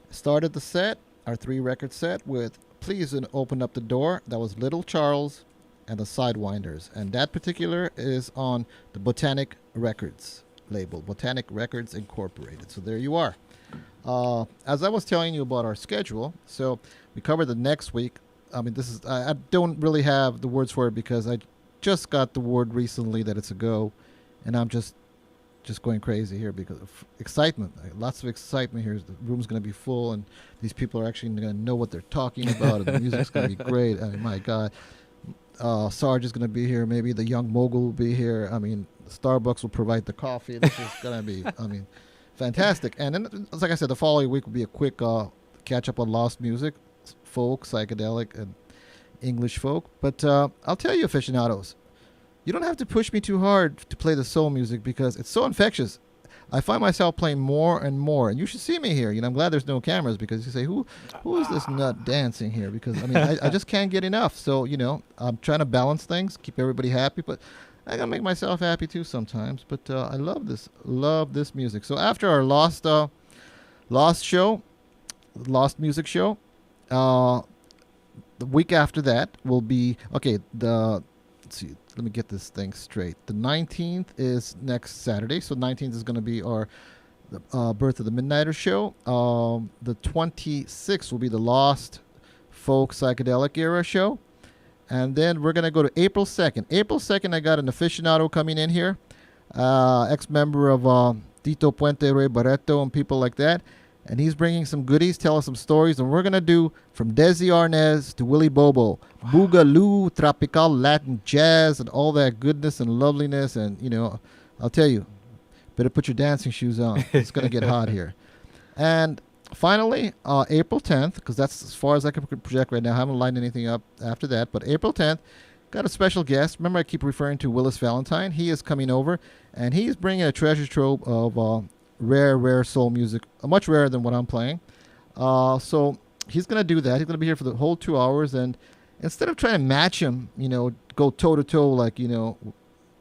Started the set, our 3-record set, with Please Open Up the Door. That was Little Charles and the Sidewinders, and that particular is on the Botanic Records label, Botanic Records Incorporated. So there you are. As I was telling you about our schedule, so we covered the next week. I mean, this is I don't really have the words for it because I just got the word recently that it's a go, and I'm just going crazy here because of excitement. Lots of excitement here. The room's going to be full, and these people are actually going to know what they're talking about, and the music's going to be great. I mean, my God. Sarge is going to be here. Maybe the young mogul will be here. I mean, Starbucks will provide the coffee. This is going to be, I mean, fantastic. And then, like I said, the following week will be a quick catch up on lost music, folk, psychedelic, and English folk. But I'll tell you, aficionados, you don't have to push me too hard to play the soul music because it's so infectious. I find myself playing more and more, and you should see me here. You know, I'm glad there's no cameras because you say, who is this nut dancing here? Because I mean, I just can't get enough. So you know, I'm trying to balance things, keep everybody happy, but I gotta make myself happy too sometimes. But I love this music. So after our lost music show, the week after that will be okay. Let's see. Let me get this thing straight. The 19th is next Saturday, so 19th is going to be our Birth of the Midnighter show. The 26th will be the Lost Folk Psychedelic Era show. And then we're going to go to April 2nd. April 2nd, I got an aficionado coming in here, ex-member of Tito Puente, Ray Barreto, and people like that. And he's bringing some goodies, tell us some stories, and we're going to do from Desi Arnaz to Willie Bobo, Boogaloo, Tropical, Latin Jazz, and all that goodness and loveliness. And, you know, I'll tell you, better put your dancing shoes on. It's going to get hot here. And finally, April 10th, because that's as far as I can project right now. I haven't lined anything up after that. But April 10th, got a special guest. Remember, I keep referring to Willis Valentine. He is coming over, and he's bringing a treasure trove of rare soul music, much rarer than what I'm playing. So he's going to do that. He's going to be here for the whole 2 hours. And instead of trying to match him, you know, go toe-to-toe like, you know,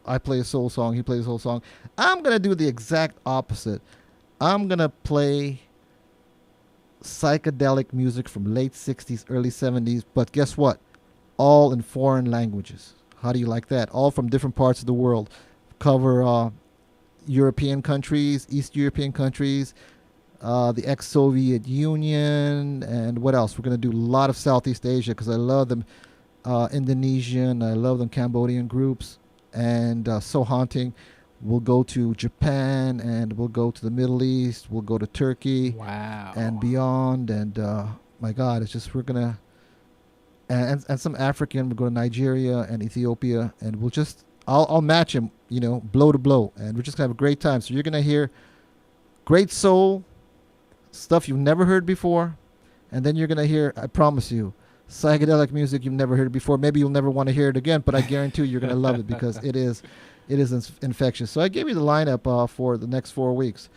I play a soul song, he plays a soul song, I'm going to do the exact opposite. I'm going to play psychedelic music from late 60s, early 70s. But guess what? All in foreign languages. How do you like that? All from different parts of the world. Cover European countries, East European countries, the ex-Soviet Union, and what else? We're going to do a lot of Southeast Asia because I love them Indonesian, I love them Cambodian groups, and so haunting. We'll go to Japan, and we'll go to the Middle East, we'll go to Turkey, and beyond, and my God, it's just, we're going to, and some African, we'll go to Nigeria and Ethiopia, and we'll just, I'll match him, you know, blow to blow, and we're just going to have a great time. So you're going to hear great soul, stuff you've never heard before, and then you're going to hear, I promise you, psychedelic music you've never heard before. Maybe you'll never want to hear it again, but I guarantee you're going to love it because it is infectious. So I gave you the lineup for the next 4 weeks,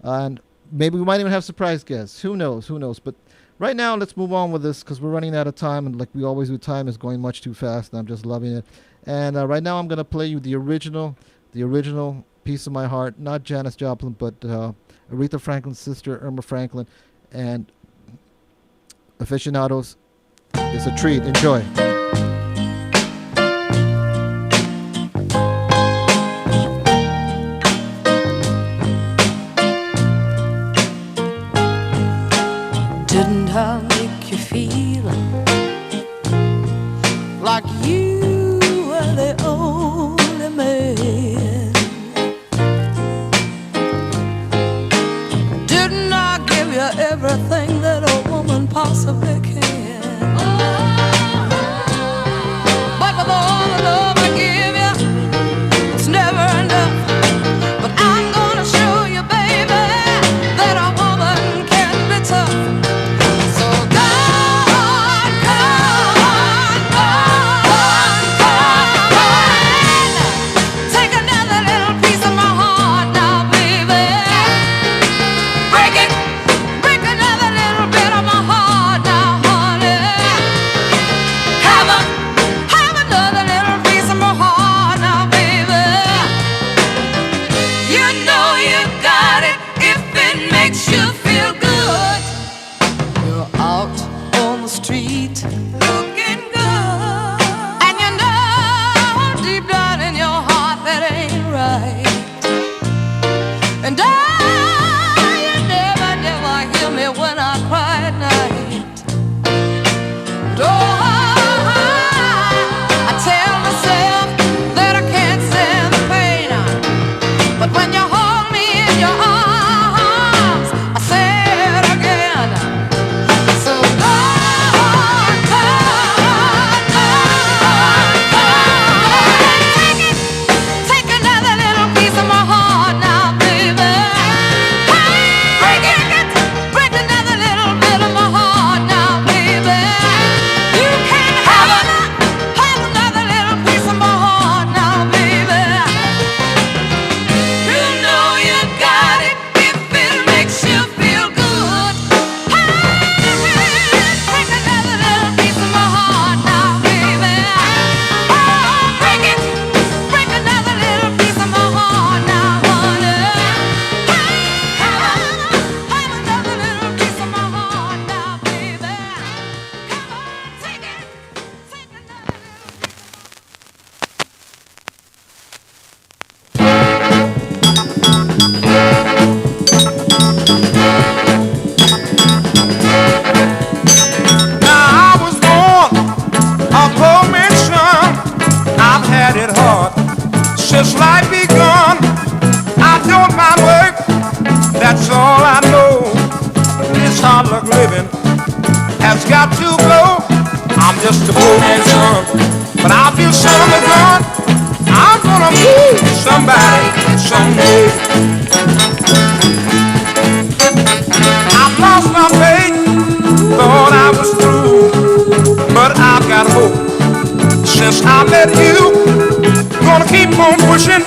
and maybe we might even have surprise guests. Who knows? But right now, let's move on with this because we're running out of time, and like we always do, time is going much too fast, and I'm just loving it. And right now, I'm going to play you the original Piece of My Heart, not Janis Joplin, but Aretha Franklin's sister, Irma Franklin. And aficionados, it's a treat. Enjoy. Didn't I make you feel like you were the only man? Didn't I give you everything that a woman possibly can? this life begun. I don't mind work, that's all I know. This hard luck living has got to go. I'm just a poor man's son, but I feel son of a gun. I'm gonna be somebody someday. I've lost my faith, thought I was through, but I've got hope since I met you. Gonna keep on pushing,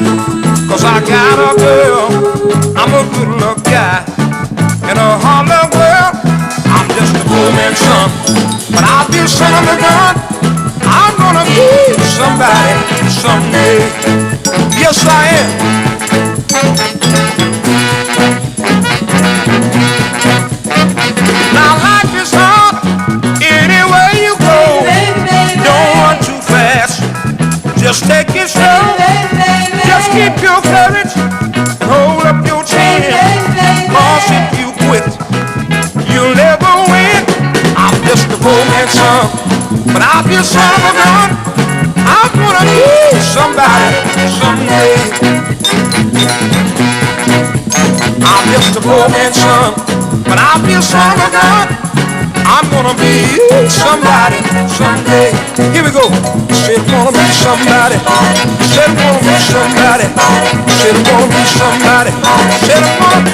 cause I got a girl. I'm a good luck guy in a hard luck world. I'm just a poor man's son, but I'll be a son of a gun. I'm gonna be somebody someday. Yes, I am. Now life is hard anywhere you go. Don't run too fast, just take it slow. Just keep your courage, hold up your chin. Cause if you quit, you'll never win. I'm just a poor man's son, but I'll be a son of a gun. I'm gonna be somebody someday. I'm just a poor man's son, but I'll be a son of a gun. I'm gonna be somebody someday. Here we go. Said wanna be somebody. Said wanna be somebody. Said wanna be somebody. Said wanna be.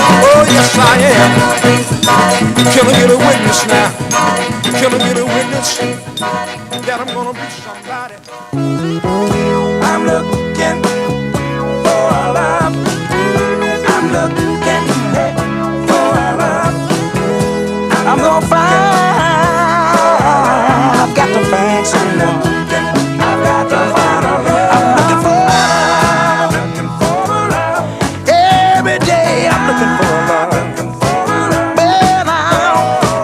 Oh yes I am. Can I get a witness now? Can I get a witness that I'm gonna be somebody? I'm looking for a love. I'm looking for a love. I'm gonna find. I've got to find someone. I've got to find a love. I'm looking for a love. Every day I'm looking for a love.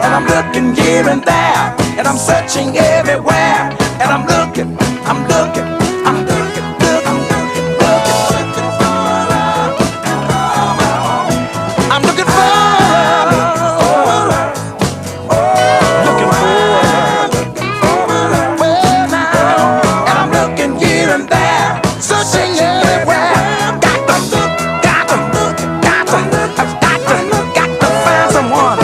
And I'm looking here and there, and I'm searching everywhere, and I'm looking, I'm looking, I'm looking, looking, looking, looking for love. I'm looking for love, looking for love. Well now, and I'm looking here and there, searching everywhere. Got to look, got to look, got to look, I've got to look, got to find someone.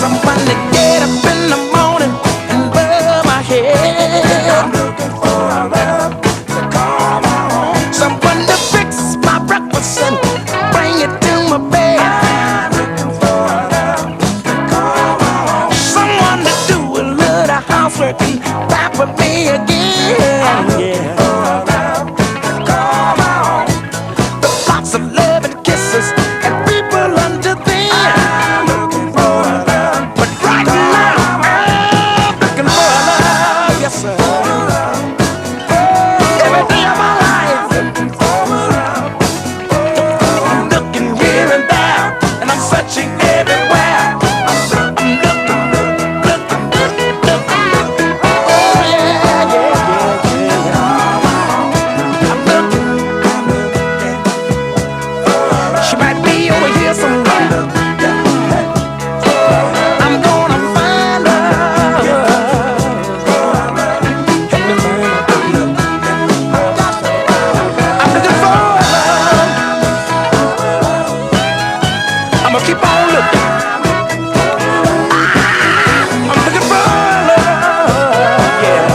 Someone to get up in the morning and rub my head. I'm looking for a love to call my own. Someone to fix my breakfast and bring it to my bed. I'm looking for a love to call my own. Someone to do a little housework and pamper me again. I'm looking for a love to call my own. With lots of love and kisses and people under them. I'm looking for a love, but right now I'm looking for a love. Yes sir. Every day of my life, I'm looking here and there, and I'm searching everywhere. I'm looking, looking, looking, looking. Oh yeah, yeah, yeah, yeah. I'm looking. She might be over here somewhere. I'm gonna find her. Help me find her. I'm looking for love. I'm gonna keep on looking. I'm looking for love. Yeah,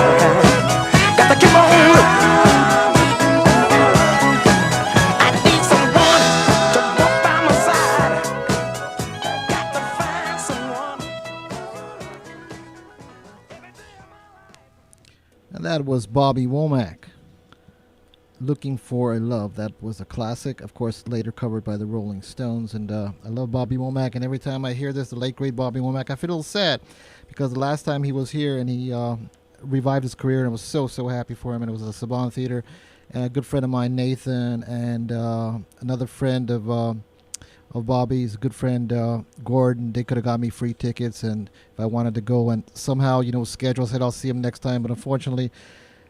got to keep on looking. I need someone to walk by my side. Got to find someone. And that was Bobby Womack, Looking for a Love. That was a classic, of course, later covered by the Rolling Stones. And I love Bobby Womack, and every time I hear this, the late, great Bobby Womack, I feel a little sad because the last time he was here and he revived his career, and I was so, so happy for him. And it was a Saban Theater. And a good friend of mine, Nathan, and another friend of Bobby's, a good friend, Gordon, they could have got me free tickets. And if I wanted to go and somehow, schedule, I said I'll see him next time. But unfortunately,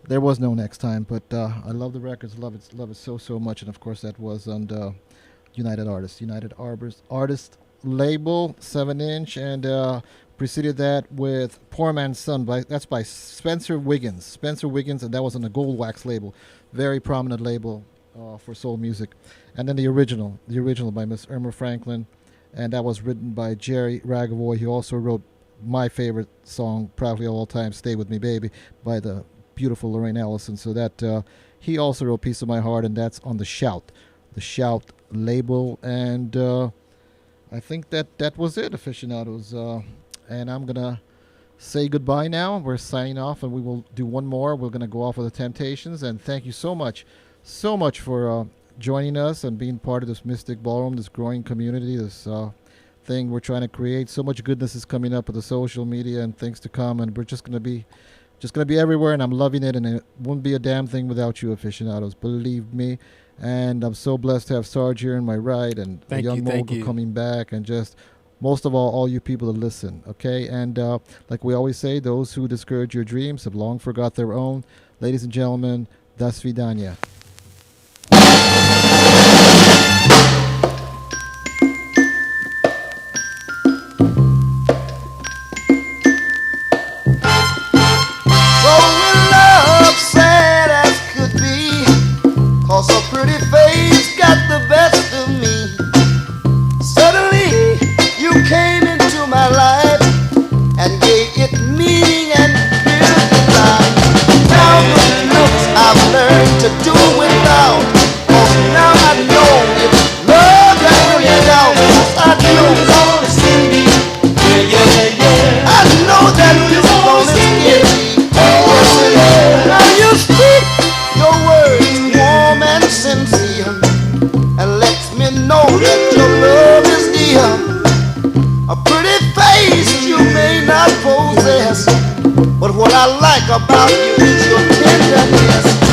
there was no next time. But I love the records, love it so, so much. And of course, that was on the United Artists label, 7-inch, and Preceded that with Poor Man's Son. That's by Spencer Wiggins. Spencer Wiggins, and that was on the Gold Wax label. Very prominent label for soul music. And then the original by Miss Irma Franklin. And that was written by Jerry Ragavoy. He also wrote my favorite song, probably of all time, Stay With Me Baby, by the beautiful Lorraine Ellison. So that he also wrote Piece of My Heart, and that's on the Shout label. And I think that was it, aficionados. And I'm going to say goodbye now. We're signing off, and we will do one more. We're going to go off with the Temptations. And thank you so much for joining us and being part of this Mystic Ballroom, this growing community, this thing we're trying to create. So much goodness is coming up with the social media and things to come, and we're just going to be everywhere, and I'm loving it, and it wouldn't be a damn thing without you, aficionados, believe me. And I'm so blessed to have Sarge here in my right, and the young mogul coming back, and just most of all you people that listen, okay? And like we always say, those who discourage your dreams have long forgot their own. Ladies and gentlemen, das vidanya. Cause a pretty face got the best of me. Suddenly you came into my life and gave it meaning and beauty. Now the looks I've learned to do without. Cause now I know it's love that will you down. I know I know that this gonna scare me. Now you speak your words warm and sincere, and lets me know that your love is dear. A pretty face you may not possess, but what I like about you is your tenderness.